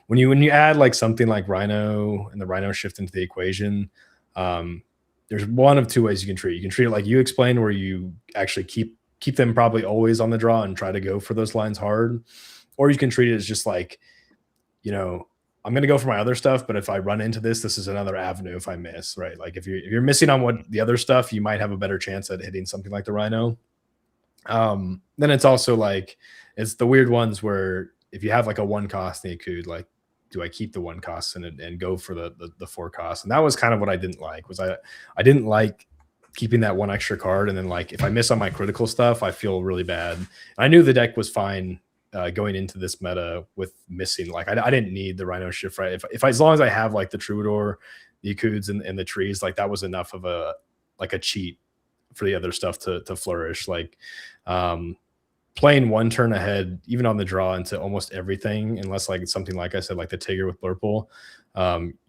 when you add like something like Rhino and the Rhino shift into the equation, there's one of 2 ways you can treat it. You can treat it like you explained, where you actually keep them probably always on the draw and try to go for those lines hard, or you can treat it as just like, I'm going to go for my other stuff, but if I run into this is another avenue if I miss, right? Like if you're missing on what the other stuff, you might have a better chance at hitting something like the Rhino. Then it's also like, it's the weird ones where if you have like a 1 cost in the Akud, like, do I keep the 1 cost and go for the 4 cost? And that was kind of what I didn't like, was I didn't like keeping that 1 extra card. And then like, if I miss on my critical stuff, I feel really bad. And I knew the deck was fine going into this meta with missing. Like I didn't need the Rhino shift, right? If as long as I have like the Troubadour, the Akuds, and the trees, like that was enough of a cheat for the other stuff to flourish. Like playing 1 turn ahead, even on the draw, into almost everything, unless like something like I said, like the Tigger with Blurple,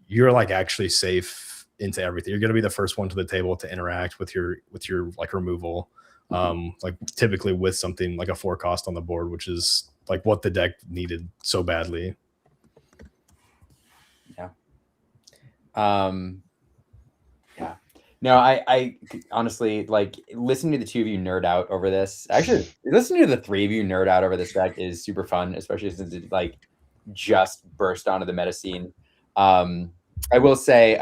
you're like actually safe into everything. You're going to be the first one to the table to interact with your like removal, like typically with something like a 4 cost on the board, which is like what the deck needed so badly. Yeah. Yeah. No, I honestly, like, listening to the 2 of you nerd out over this. Actually, listening to the 3 of you nerd out over this deck is super fun, especially since it like just burst onto the meta scene. I will say,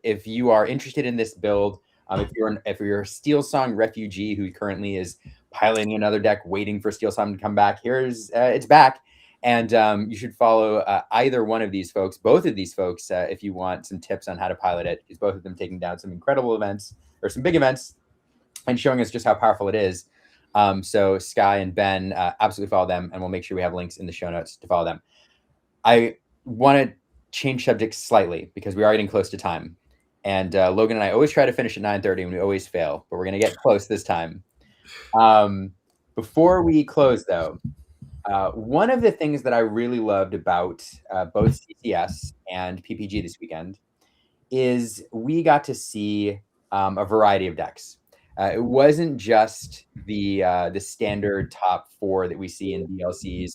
if you are interested in this build, if you're a Steel Song refugee who currently is piloting another deck, waiting for Steel Song to come back, it's back. And you should follow either one of these folks, both of these folks, if you want some tips on how to pilot it, because both of them taking down some incredible events or some big events and showing us just how powerful it is. So Sky and Ben, absolutely follow them, and we'll make sure we have links in the show notes to follow them. I want to change subjects slightly because we are getting close to time. And Logan and I always try to finish at 9:30 and we always fail, but we're going to get close this time. Before we close, though, one of the things that I really loved about both CCS and PPG this weekend is we got to see a variety of decks. It wasn't just the standard top 4 that we see in DLCs.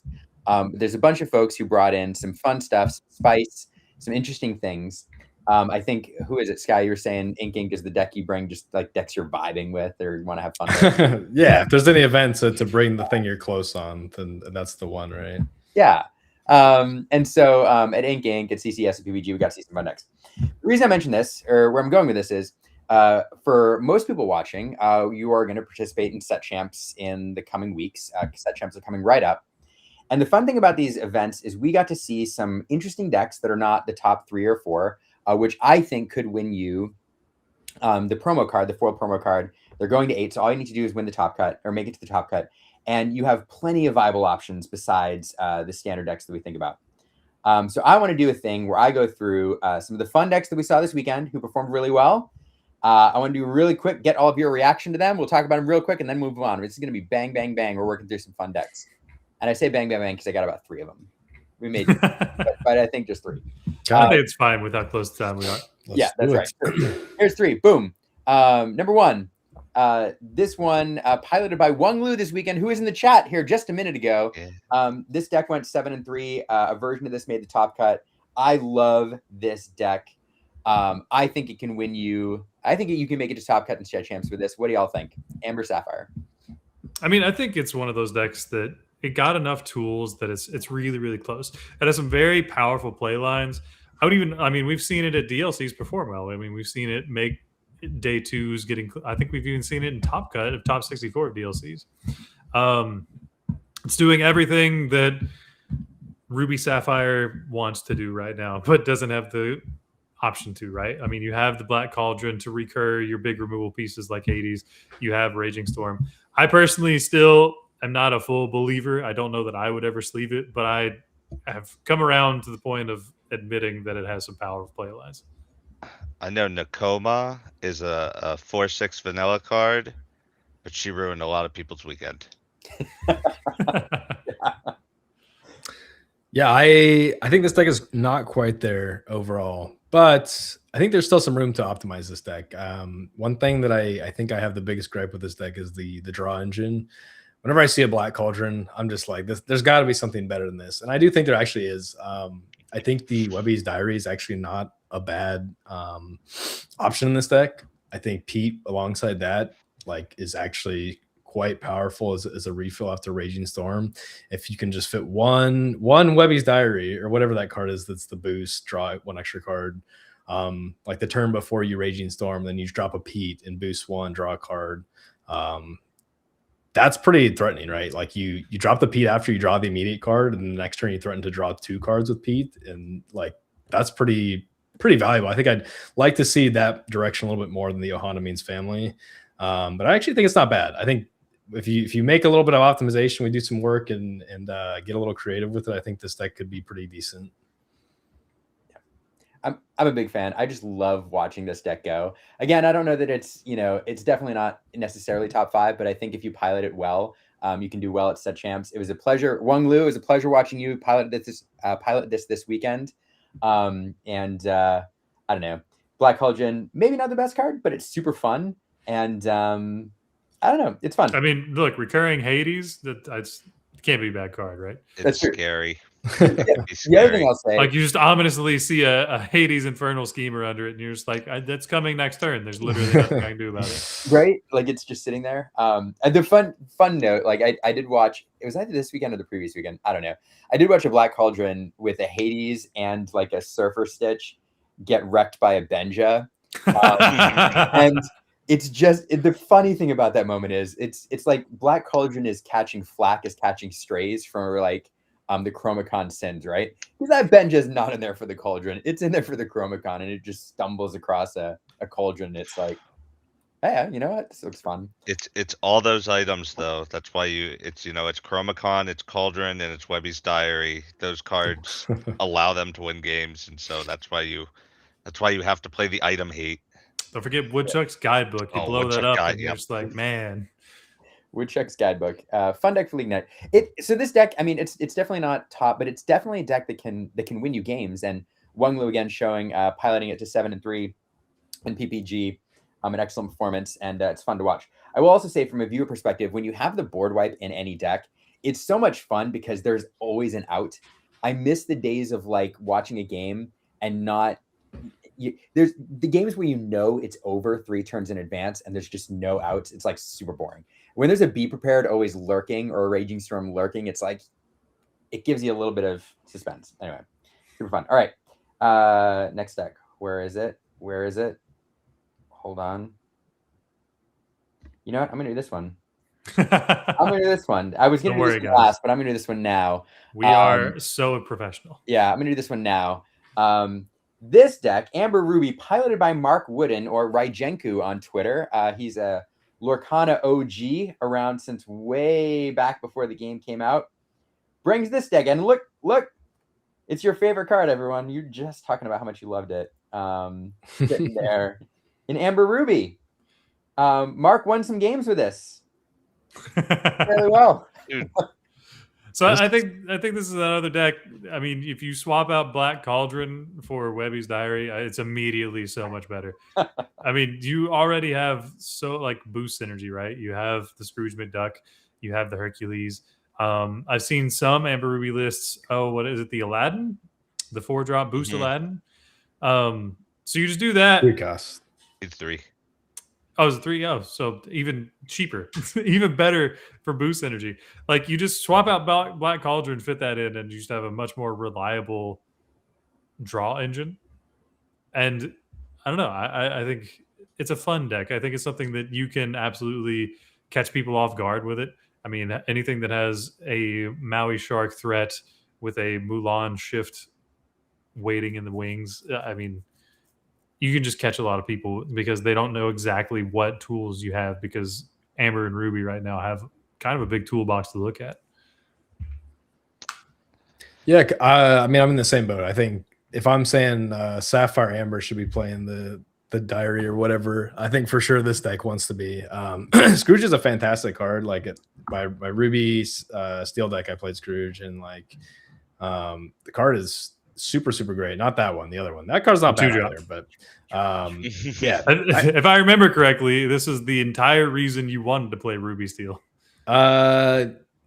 There's a bunch of folks who brought in some fun stuff, some spice, some interesting things. I think, who is it, Sky? You were saying Ink is the deck you bring, just like decks you're vibing with or you want to have fun with. Yeah, if there's any events to bring the thing you're close on, then that's the one, right? Yeah. And so at Ink at CCS and PPG, we got to see some fun decks. The reason I mention this, or where I'm going with this, is for most people watching, you are going to participate in set champs in the coming weeks. Set champs are coming right up. And the fun thing about these events is we got to see some interesting decks that are not the top 3 or 4. which I think could win you the promo card, the foil promo card. They're going to 8, so all you need to do is win the top cut or make it to the top cut, and you have plenty of viable options besides the standard decks that we think about. So I want to do a thing where I go through some of the fun decks that we saw this weekend who performed really well. I want to do really quick, get all of your reaction to them. We'll talk about them real quick and then move on. This is going to be bang, bang, bang. We're working through some fun decks. And I say bang, bang, bang because I got about 3 of them. We made it, but I think just 3. I think it's fine with how close to time we are. Yeah, that's right. Here's 3. Boom. Number 1. This one piloted by Wung Lu this weekend, who was in the chat here just a minute ago. This deck went 7-3. A version of this made the top cut. I love this deck. I think it can win you. I think you can make it to top cut and Chat Champs with this. What do y'all think? Amber Sapphire. I mean, I think it's one of those decks that it got enough tools that it's really, really close. It has some very powerful play lines. We've seen it at DLCs perform well. I mean, we've seen it make day 2s getting. I think we've even seen it in top cut of top 64 DLCs. It's doing everything that Ruby Sapphire wants to do right now, but doesn't have the option to, right? I mean, you have the Black Cauldron to recur your big removal pieces like Hades. You have Raging Storm. I personally still am not a full believer. I don't know that I would ever sleeve it, but I have come around to the point of admitting that it has some powerful play lines. I know Nakoma is a 4/6 vanilla card, but she ruined a lot of people's weekend. Yeah, I think this deck is not quite there overall, but I think there's still some room to optimize this deck. One thing that I think I have the biggest gripe with this deck is the draw engine. Whenever I see a Black Cauldron, I'm just like, there's got to be something better than this, and I do think there actually is. I think the Webby's Diary is actually not a bad option in this deck. I think Pete alongside that is actually quite powerful as a refill after Raging Storm. If you can just fit one Webby's Diary or whatever that card is, that's the boost, draw 1 extra card. Like the turn before you Raging Storm, then you drop a Pete and boost 1, draw a card. That's pretty threatening, right? Like you drop the Pete after you draw the immediate card, and the next turn you threaten to draw 2 cards with Pete, and that's pretty valuable. I think I'd like to see that direction a little bit more than the Ohana Means Family. But I actually think it's not bad. I think if you make a little bit of optimization, we do some work and get a little creative with it, I think this deck could be pretty decent. I'm a big fan. I just love watching this deck go. Again, I don't know that it's definitely not necessarily top 5, but I think if you pilot it well, you can do well at Set Champs. It was a pleasure. Wung Lu, it was a pleasure watching you pilot this weekend. I don't know. Black Cauldron, maybe not the best card, but it's super fun. And I don't know. It's fun. I mean, look, recurring Hades, that can't be a bad card, right? It's scary. The other thing I'll say, like you just ominously see a Hades Infernal Schemer under it, and you're just like, that's coming next turn. There's literally nothing I can do about it. Right? Like it's just sitting there. And the fun note, like I did watch, it was either this weekend or the previous weekend. I don't know. I did watch a Black Cauldron with a Hades and like a Surfer Stitch get wrecked by a Benja. And it's just the funny thing about that moment is it's like Black Cauldron is catching flack as catching strays from like the Chromacon sins, right? Because that Benja is not in there for the Cauldron. It's in there for the Chromacon, and it just stumbles across a Cauldron. It's like, hey, you know what? This looks fun. It's all those items though. That's why it's Chromacon, it's Cauldron, and it's Webby's Diary. Those cards allow them to win games, and so that's why you have to play the item hate. Don't forget Woodchuck's Guidebook. You blow that up, and you're just like, man. Woodchuck's Guidebook. Fun deck for League Night. So this deck, I mean, it's definitely not top, but it's definitely a deck that can win you games. And Wung Lu again showing piloting it to 7-3 in PPG, an excellent performance, and it's fun to watch. I will also say, from a viewer perspective, when you have the board wipe in any deck, it's so much fun because there's always an out. I miss the days of like watching a game and not. There's the games where it's over 3 turns in advance and there's just no outs. It's like super boring. When there's a Be Prepared always lurking or a Raging Storm lurking, it's like it gives you a little bit of suspense. Anyway, super fun. All right, next deck. Where is it? Hold on. You know what? I'm gonna do this one. I was gonna do this one last, but I'm gonna do this one now. We are so professional. Yeah, I'm gonna do this one now. This deck, Amber Ruby, piloted by Mark Wooden or Ryjenku on Twitter. He's a Lorcana OG around since way back before the game came out. Brings this deck, and look, it's your favorite card, everyone. You're just talking about how much you loved it. Sitting there in Amber Ruby. Mark won some games with this fairly well. Dude. So I think this is another deck. I mean, if you swap out Black Cauldron for Webby's Diary, it's immediately so much better. I mean, you already have boost synergy, right? You have the Scrooge McDuck, you have the Hercules. I've seen some Amber Ruby lists. Oh, what is it? The Aladdin, the 4-drop boost Aladdin. So you just do that. 3 costs. It's 3. Oh, it's 3. Oh, so even cheaper, even better for boost energy. Like you just swap out Black Cauldron, fit that in, and you just have a much more reliable draw engine. And I don't know. I think it's a fun deck. I think it's something that you can absolutely catch people off guard with it. I mean, anything that has a Maui Shark threat with a Mulan shift waiting in the wings. I mean, you can just catch a lot of people because they don't know exactly what tools you have, because Amber and Ruby right now have kind of a big toolbox to look at. Yeah, I mean, I'm in the same boat. I think if I'm saying Sapphire Amber should be playing the Diary or whatever, I think for sure this deck wants to be. Scrooge is a fantastic card. Like my Ruby Steel deck, I played Scrooge, and like the card is super great. Not that one, the other one. That card's not bad either, but yeah. If I remember correctly, this is the entire reason you wanted to play Ruby Steel.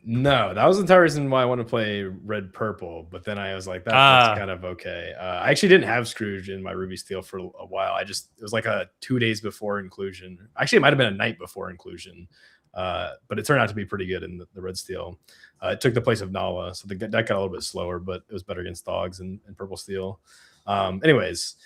No, that was the entire reason why I wanted to play Red Purple, but then I was like, that's kind of okay. I actually didn't have Scrooge in my Ruby Steel for a while. It was like 2 days before inclusion. Actually, it might have been a night before inclusion. But it turned out to be pretty good in the Red Steel. It took the place of Nala, so the deck got a little bit slower, but it was better against dogs and Purple Steel. Anyways,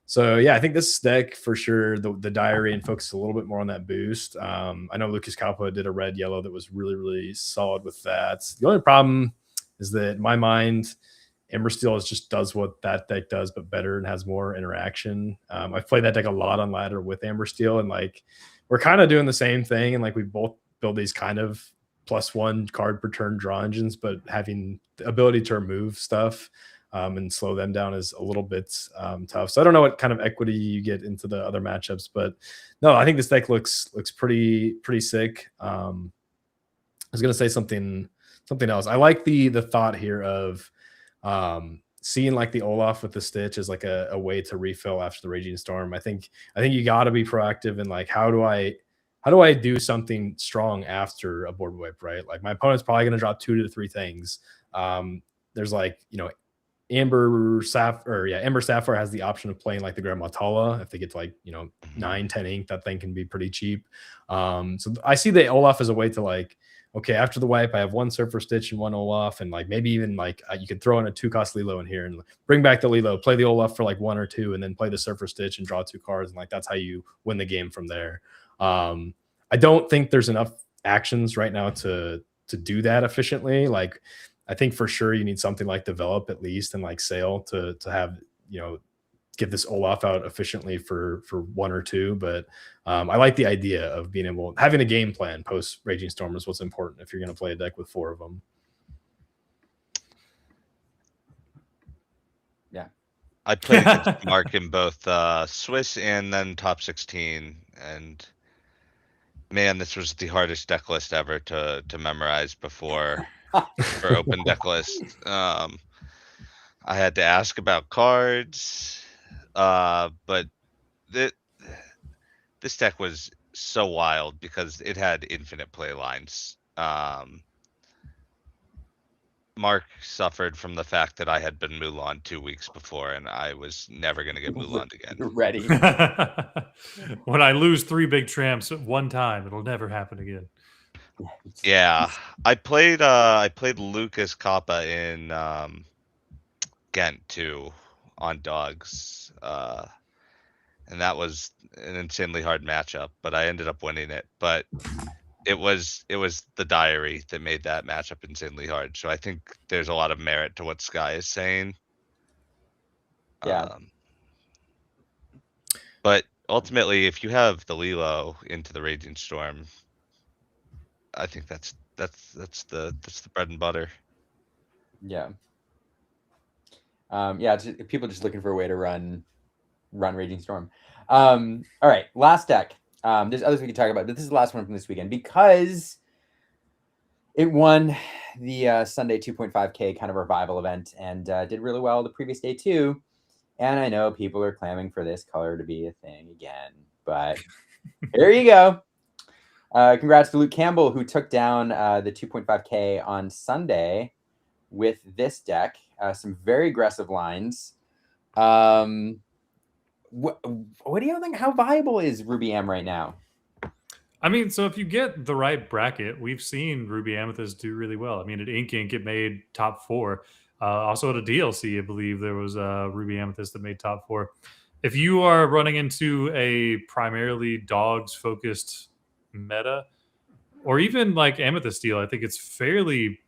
so yeah, I think this deck for sure, the Diary, and focus a little bit more on that boost. I know Lucas Calpa did a red-yellow that was really solid with that. The only problem is that in my mind, Ember Steel just does what that deck does, but better and has more interaction. I've played that deck a lot on ladder with Amber Steel, and like we're kind of doing the same thing, and like we both build these kind of +1 card per turn draw engines, but having the ability to remove stuff and slow them down is a little bit tough. So I don't know what kind of equity you get into the other matchups, but no, I think this deck looks pretty sick. I was gonna say something else. I like the thought here of seeing like the Olaf with the Stitch as like a way to refill after the Raging Storm. I think you got to be proactive in like how do I do something strong after a board wipe, right? Like my opponent's probably going to drop 2 to 3 things. There's like, you know, Amber Sapphire has the option of playing like the Grandma Tala. If they get to like, you know, 9-10 ink, that thing can be pretty cheap. So I see the Olaf as a way to like, okay, after the wipe, I have 1 Surfer Stitch and 1 Olaf, and like maybe even like you could throw in a 2-cost Lilo in here and bring back the Lilo, play the Olaf for like 1 or 2, and then play the Surfer Stitch and draw 2 cards, and like that's how you win the game from there. I don't think there's enough actions right now to do that efficiently. Like I think for sure you need something like Develop at least, and like Sail to have, you know, get this Olaf out efficiently for 1 or 2. But I like the idea of being able, having a game plan post Raging Storm is what's important if you're going to play a deck with 4 of them. Yeah. I played against Mark in both Swiss and then top 16, and man, this was the hardest deck list ever to memorize before for open deck list. I had to ask about cards, but this deck was so wild because it had infinite play lines. Mark suffered from the fact that I had been Mulan 2 weeks before, and I was never going to get Mulan again. Ready. When I lose 3 big tramps at one time, it'll never happen again. Yeah, I played Lucas Kappa in Ghent too on dogs, and that was an insanely hard matchup, but I ended up winning it. But it was the Diary that made that matchup insanely hard. So I think there's a lot of merit to what Sky is saying. Yeah. But ultimately, if you have the Lilo into the Raging Storm, I think that's the bread and butter. Yeah. Yeah, it's just, people just looking for a way to run Raging Storm. All right, last deck. There's others we could talk about, but this is the last one from this weekend because it won the Sunday 2.5K kind of revival event and did really well the previous day too. And I know people are clamoring for this color to be a thing again, but here you go. Congrats to Luke Campbell, who took down the 2.5K on Sunday with this deck. Some very aggressive lines. What do you think? How viable is Ruby M right now? I mean, so if you get the right bracket, we've seen Ruby Amethyst do really well. I mean, at Ink it made top 4. Also at a DLC, I believe there was Ruby Amethyst that made top 4. If you are running into a primarily dogs-focused meta, or even like Amethyst Steel, I think it's fairly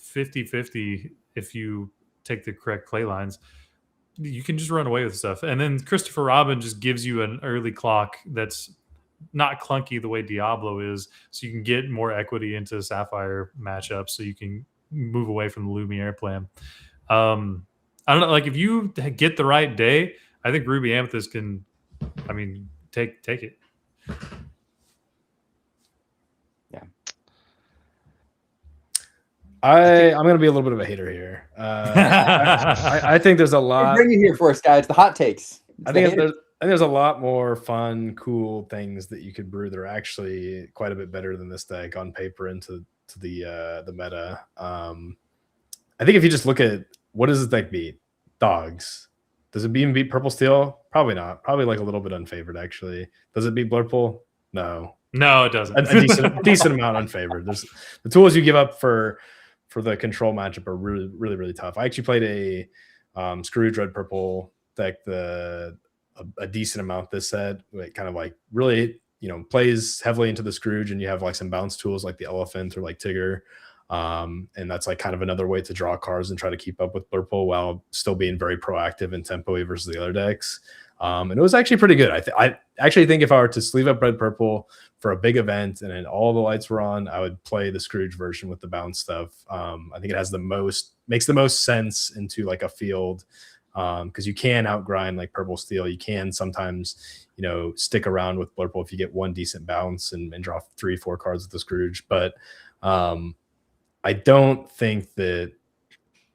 50-50 if you take the correct play lines. You can just run away with stuff. And then Christopher Robin just gives you an early clock that's not clunky the way Diablo is, so you can get more equity into Sapphire matchups, so you can move away from the Lumiere plan. I don't know, like if you get the right day, I think Ruby Amethyst can, I mean, take it. Yeah. I'm going to be a little bit of a hater here. I think there's a lot. Bring you here for us, guys. The hot takes. I think there's a lot more fun, cool things that you could brew that are actually quite a bit better than this deck on paper into the meta. I think if you just look at what does this deck beat? Dogs. Does it even beat Purple Steel? Probably not. Probably like a little bit unfavored, actually. Does it beat Blurple? No. No, it doesn't. A decent amount unfavored. There's the tools you give up for the control matchup are really, really, really tough. I actually played a Scrooge Red Purple deck a decent amount this set. It kind of like really, plays heavily into the Scrooge, and you have like some bounce tools like the Elephant or like Tigger. And that's like kind of another way to draw cards and try to keep up with Blurple while still being very proactive and tempo-y versus the other decks. And it was actually pretty good. I actually think if I were to sleeve up Red Purple for a big event and then all the lights were on, I would play the Scrooge version with the bounce stuff. I think it has makes the most sense into like a field, because you can outgrind like Purple Steel. You can sometimes, stick around with Blurple if you get one decent bounce and draw 3-4 cards with the Scrooge. But I don't think that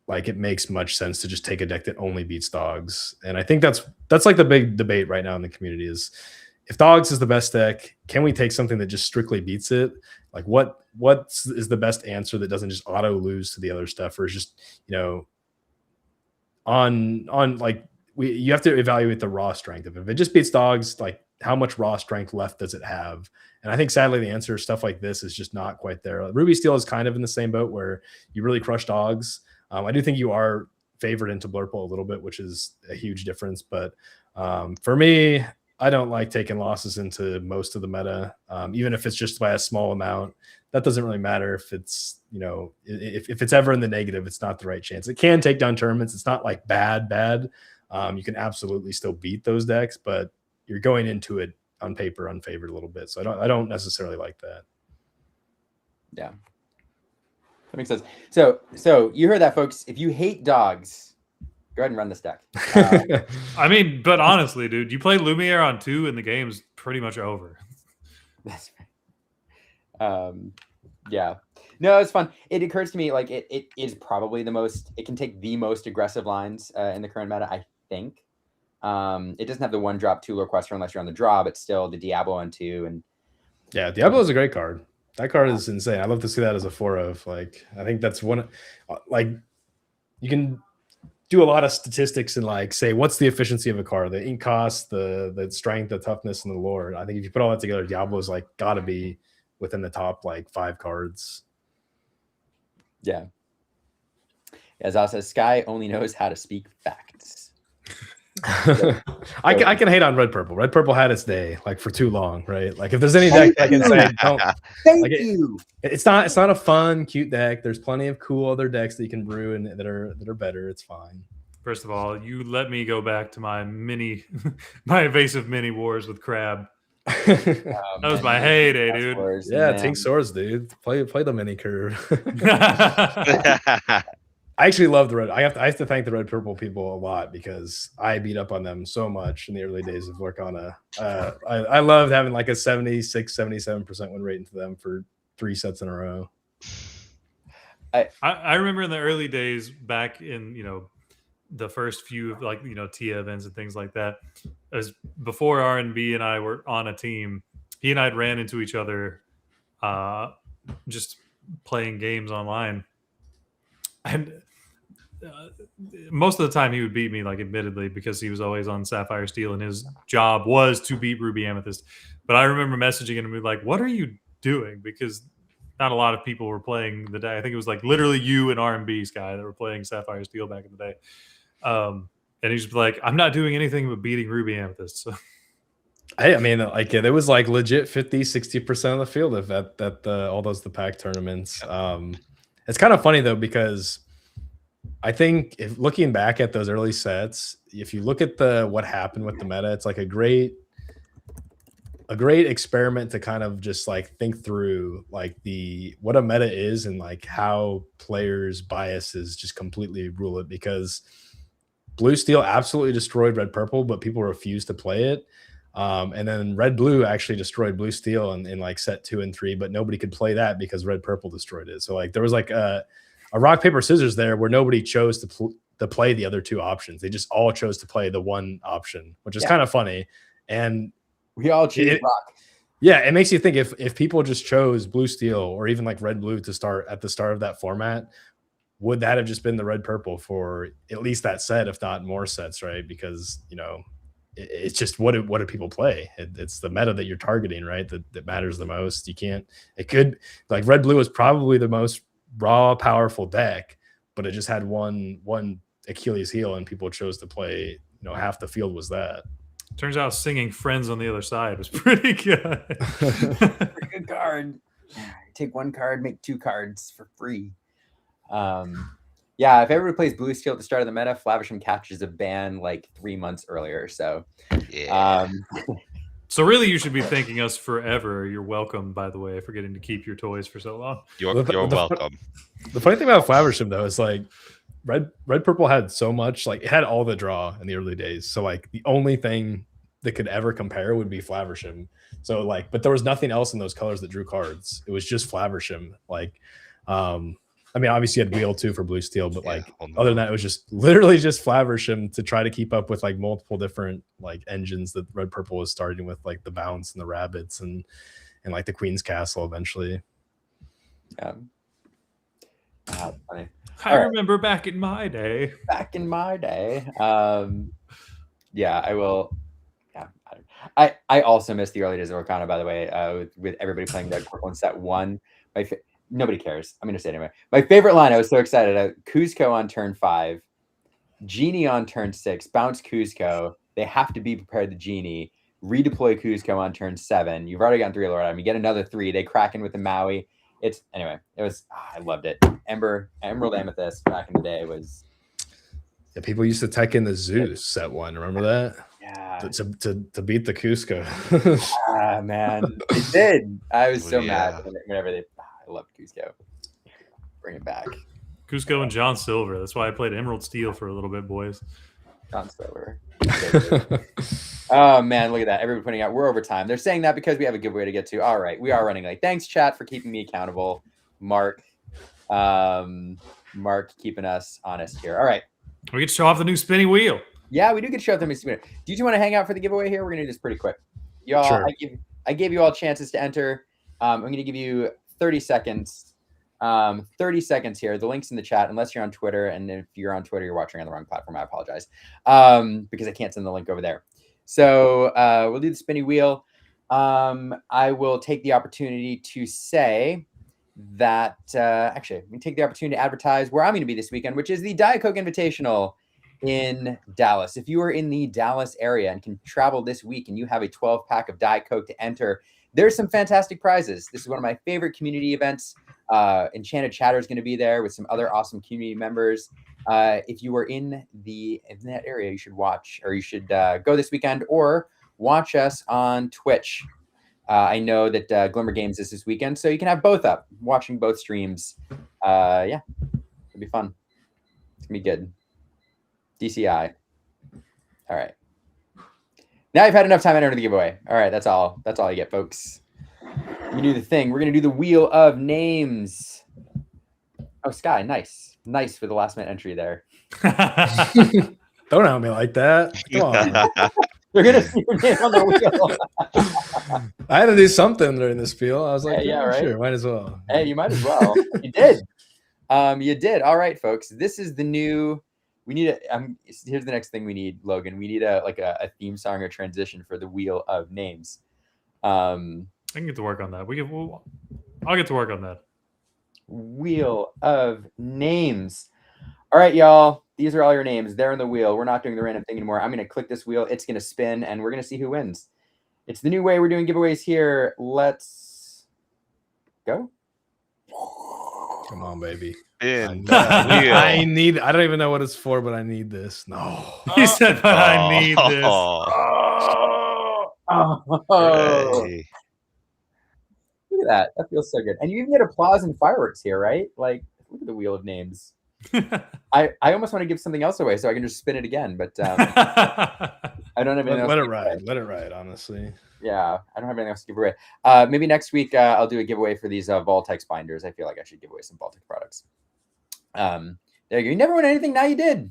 like it makes much sense to just take a deck that only beats dogs. And I think that's like the big debate right now in the community is, if dogs is the best deck, can we take something that just strictly beats it? Like what is the best answer that doesn't just auto lose to the other stuff, or is just, on like you have to evaluate the raw strength of it. If it just beats dogs, like how much raw strength left does it have? And I think sadly the answer is stuff like this is just not quite there. Ruby Steel is kind of in the same boat where you really crush dogs. I do think you are favored into Blurple a little bit, which is a huge difference. But for me, I don't like taking losses into most of the meta, even if it's just by a small amount. That doesn't really matter if it's, if it's ever in the negative, it's not the right chance. It can take down tournaments. It's not like bad. You can absolutely still beat those decks, but you're going into it on paper unfavored a little bit. So I don't necessarily like that. Yeah. That makes sense. So you heard that, folks. If you hate dogs, go ahead and run this deck. I mean, but honestly, dude, you play Lumiere on 2 and the game's pretty much over. That's right. Yeah. No, it's fun. It occurs to me like it is probably it can take the most aggressive lines in the current meta, I think. It doesn't have the 1-drop 2 Lorquester unless you're on the draw, but still the Diablo on 2. And yeah, Diablo is a great card. That card is insane. I'd love to see that as a 4-of. Like, I think that's one. Like, you can do a lot of statistics and like say what's the efficiency of a card, the ink cost, the strength, the toughness, and the lore. I think if you put all that together, Diablo's like got to be within the top like 5 cards. Yeah. As I said, Sky only knows how to speak facts. I can hate on Red Purple. Red Purple had its day like for too long, right? Like if there's any deck I can say, don't. Thank like you. It's not a fun, cute deck. There's plenty of cool other decks that you can brew and that are better. It's fine. First of all, you let me go back to my my evasive mini wars with Crab. That was my heyday, dude. Yeah, take swords, dude. Play the mini curve. I I actually love the red. I have to thank the red purple people a lot because I beat up on them so much in the early days of Lorcana. I loved having like a 76, 77% win rate into them for 3 sets in a row. I remember in the early days back in, the first few like, TIA events and things like that, as before R&B and I were on a team, he and I had ran into each other just playing games online. And most of the time he would beat me, like, admittedly, because he was always on Sapphire Steel and his job was to beat Ruby Amethyst. But I remember messaging him and be like, what are you doing? Because not a lot of people were playing the day. I think it was like literally you and R&B Sky that were playing Sapphire Steel back in the day. And he's just like, I'm not doing anything but beating Ruby Amethyst. So. I mean, like, there was like legit 50-60% of the field of all those the pack tournaments. It's kind of funny though, because I think if looking back at those early sets, if you look at what happened with the meta, it's like a great experiment to kind of just like think through like what a meta is and like how players' biases just completely rule it, because blue steel absolutely destroyed red purple, but people refused to play it. And then red blue actually destroyed blue steel in like set 2 and 3, but nobody could play that because red purple destroyed it. So like there was like a rock paper scissors there where nobody chose to play the other 2 options. They just all chose to play the one option, which is kind of funny. And we all choose rock. Yeah, it makes you think if people just chose blue steel or even like red blue to start at the start of that format, would that have just been the red purple for at least that set, if not more sets, right? Because it's just what do people play? It's the meta that you're targeting, right? That matters the most. It could, like, red blue is probably the most raw, powerful deck, but it just had one Achilles heel, and people chose to play. Half the field was that. Turns out singing "Friends on the Other Side" was pretty good. Pretty good card. Take 1 card, make 2 cards for free. Yeah, if everybody plays blue steel at the start of the meta, Flavisham catches a ban like 3 months earlier. So, yeah. So really, you should be thanking us forever. You're welcome, by the way, for getting to keep your toys for so long. You're welcome. The funny thing about Flavisham though is like red purple had so much, like it had all the draw in the early days. So like the only thing that could ever compare would be Flavisham. So like, but there was nothing else in those colors that drew cards. It was just Flavisham. Like, I mean, obviously you had wheel too for blue steel, but like other than that, it was just literally just Flavisham to try to keep up with like multiple different like engines that red purple was starting with, like the bounce and the rabbits and like the Queen's Castle eventually. Yeah. Funny. I remember back in my day. Yeah, I will. Yeah, I also miss the early days of Lorcana, by the way, with everybody playing red purple in set 1. Nobody cares. I'm going to say it anyway. My favorite line, I was so excited. Cusco on turn 5, Genie on turn 6, bounce Cusco. They have to be prepared, the Genie. Redeploy Cusco on turn 7. You've already gotten 3 Lord Item. You get another 3. They crack in with the Maui. Anyway, it was, I loved it. Emerald Amethyst back in the day was. Yeah, people used to tech in the Zeus set 1. Remember that? Yeah. To beat the Cusco. Man. They did. I was so mad whenever they. I love Cusco. Bring it back. Cusco and John Silver. That's why I played Emerald Steel for a little bit, boys. John Silver. Oh, man, look at that. Everybody putting out. We're over time. They're saying that because we have a giveaway to get to. All right. We are running late. Thanks, chat, for keeping me accountable. Mark keeping us honest here. All right. We get to show off the new spinning wheel. Yeah, we do get to show off the new spinning wheel. Do you two want to hang out for the giveaway here? We're going to do this pretty quick. Y'all, sure. I gave you all chances to enter. I'm going to give you 30 seconds. 30 seconds here. The link's in the chat, unless you're on Twitter. And if you're on Twitter, you're watching on the wrong platform. I apologize. Because I can't send the link over there. So we'll do the spinning wheel. I will take the opportunity to say that actually, we take the opportunity to advertise where I'm going to be this weekend, which is the Diet Coke Invitational in Dallas. If you are in the Dallas area and can travel this week and you have a 12-pack of Diet Coke to enter, there's some fantastic prizes. This is one of my favorite community events. Enchanted Chatter is going to be there with some other awesome community members. If you are in that area, you should watch, or you should go this weekend or watch us on Twitch. I know that Glimmer Games is this weekend, so you can have both up, watching both streams. Yeah, it'll be fun. It's gonna be good. DCI. All right. Now you've had enough time to enter the giveaway. All right, that's all. That's all you get, folks. We do the thing. We're gonna do the wheel of names. Oh, Sky, nice for the last minute entry there. Don't help me like that. Come on. You're gonna see your name on the wheel. I had to do something during this spiel. I was like, yeah, right. Sure, might as well. Hey, you might as well. You did. You did. All right, folks. This is the new. We need here's the next thing we need, Logan. We need a theme song or transition for the wheel of names. I can get to work on that. I'll get to work on that. Wheel of names. All right, y'all. These are all your names. They're in the wheel. We're not doing the random thing anymore. I'm going to click this wheel. It's going to spin, and we're going to see who wins. It's the new way we're doing giveaways here. Let's go. Come on, baby. I don't even know what it's for, but I need this. No. He said, but I need this. Hey. Look at that. That feels so good. And you even get applause and fireworks here, right? Like, look at the wheel of names. I almost want to give something else away so I can just spin it again, but I don't have anything else. Let it ride. Let it ride, honestly. Yeah, I don't have anything else to give away. Maybe next week I'll do a giveaway for these Voltex binders. I feel like I should give away some Voltex products. There you go. You never won anything. Now you did.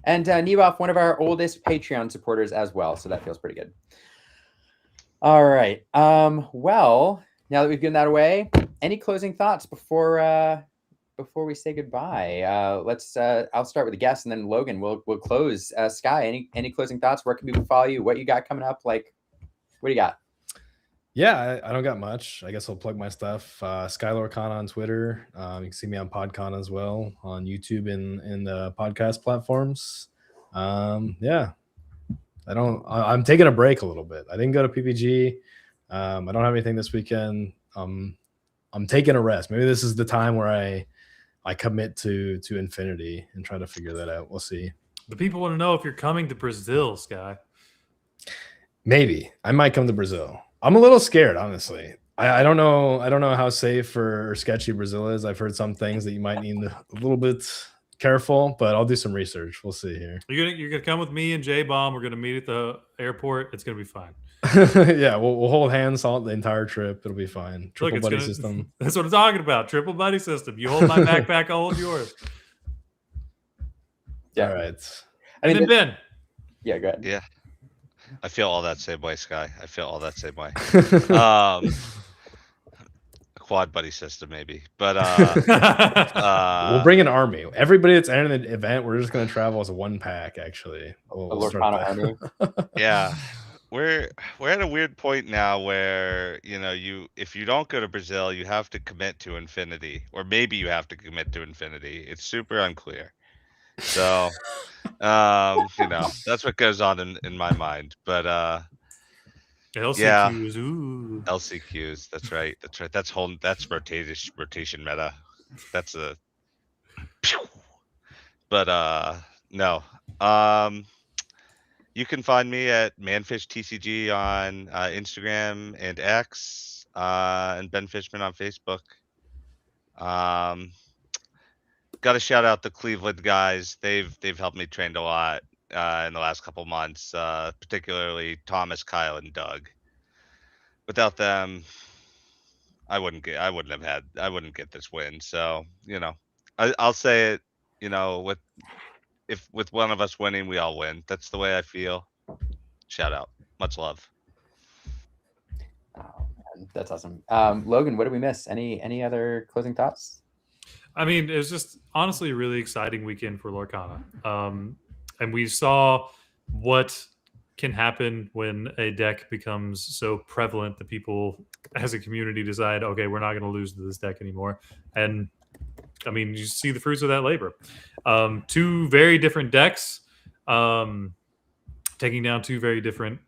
And Neboff, one of our oldest Patreon supporters as well. So that feels pretty good. All right. Well, now that we've given that away, any closing thoughts before we say goodbye? Let's. I'll start with the guest, and then Logan will close. Sky, any closing thoughts? Where can people follow you? What you got coming up? Like, what do you got? Yeah, I don't got much. I guess I'll plug my stuff. Sky Lorcana on Twitter. You can see me on PodCon as well on YouTube and the podcast platforms. Yeah, I'm taking a break a little bit. I didn't go to PPG. I don't have anything this weekend. I'm taking a rest. Maybe this is the time where I commit to Infinity and try to figure that out. We'll see. The people want to know if you're coming to Brazil, Sky. Maybe I might come to Brazil. I'm a little scared, honestly. I don't know how safe or sketchy Brazil is. I've heard some things that you might need a little bit careful, but I'll do some research. We'll see here. You're gonna come with me and J Bomb. We're gonna meet at the airport. It's gonna be fine. Yeah, we'll hold hands all the entire trip. It'll be fine. Triple buddy system. That's what I'm talking about. Triple buddy system. You hold my backpack, I'll hold yours. Yeah. All right. And then Ben. Yeah, go ahead. Yeah. I feel all that same way, Sky. I feel all that same way. Quad buddy system, maybe. But we'll bring an army. Everybody that's entering the event, we're just going to travel as one pack, actually. We'll start army. Yeah. We're at a weird point now where, if you don't go to Brazil, you have to commit to Infinity. Or maybe you have to commit to Infinity. It's super unclear. So that's what goes on in my mind. But LCQs, yeah, ooh. LCQs. That's right. That's rotation meta. That's a. But no. You can find me at ManfishTCG on Instagram and X, and Ben Fishman on Facebook. Got to shout out the Cleveland guys. They've helped me train a lot in the last couple months, particularly Thomas, Kyle, and Doug. Without them, I wouldn't get this win. So I'll say it. With one of us winning, we all win. That's the way I feel. Shout out. Much love. Oh, man, that's awesome. Logan, what did we miss? Any other closing thoughts? I mean, it was just honestly a really exciting weekend for Lorcana. And we saw what can happen when a deck becomes so prevalent that people as a community decide, okay, we're not going to lose to this deck anymore. And I mean, you see the fruits of that labor. Two very different decks, taking down two very different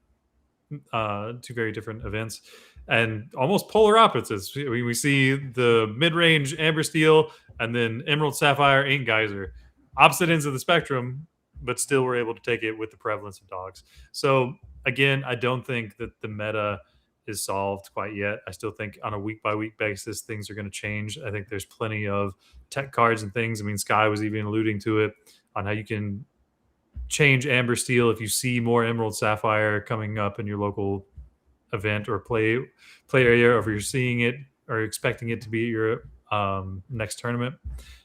events. and almost polar opposites. We see the mid-range Amber Steel and then Emerald Sapphire Ink Geyser, opposite ends of the spectrum, but still we're able to take it with the prevalence of dogs. So again, I don't think that the meta is solved quite yet. I still think on a week-by-week basis, things are going to change. I think there's plenty of tech cards and things. I mean, Sky was even alluding to it on how you can change Amber Steel if you see more Emerald Sapphire coming up in your local event or play area, or if you're seeing it or expecting it to be your next tournament.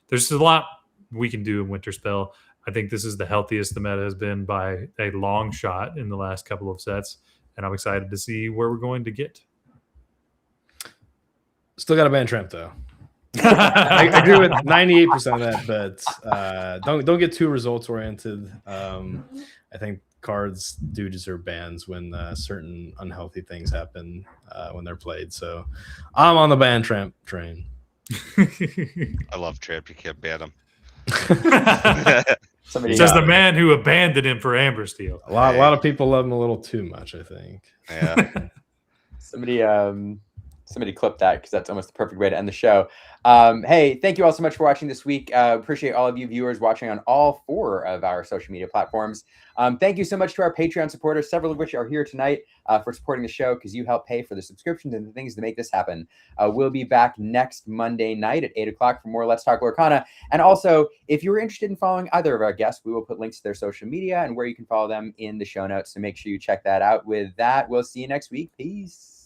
There's a lot we can do in Winter Spell. I think this is the healthiest the meta has been by a long shot in the last couple of sets, and I'm excited to see where we're going to get. Still got a ban tramp though. I agree with 98% of that, but don't get too results oriented. I think cards do deserve bans when certain unhealthy things happen when they're played. So I'm on the ban tramp train. I love Tramp. You can't ban him. Somebody Says the man who abandoned him for Amber Steel. A lot of people love him a little too much, I think. Yeah. Somebody clip that because that's almost the perfect way to end the show. Hey, thank you all so much for watching this week. Appreciate all of you viewers watching on all 4 of our social media platforms. Thank you so much to our Patreon supporters, several of which are here tonight for supporting the show because you help pay for the subscriptions and the things to make this happen. We'll be back next Monday night at 8 o'clock for more Let's Talk Lorcana. And also, if you're interested in following either of our guests, we will put links to their social media and where you can follow them in the show notes. So make sure you check that out. With that, we'll see you next week. Peace.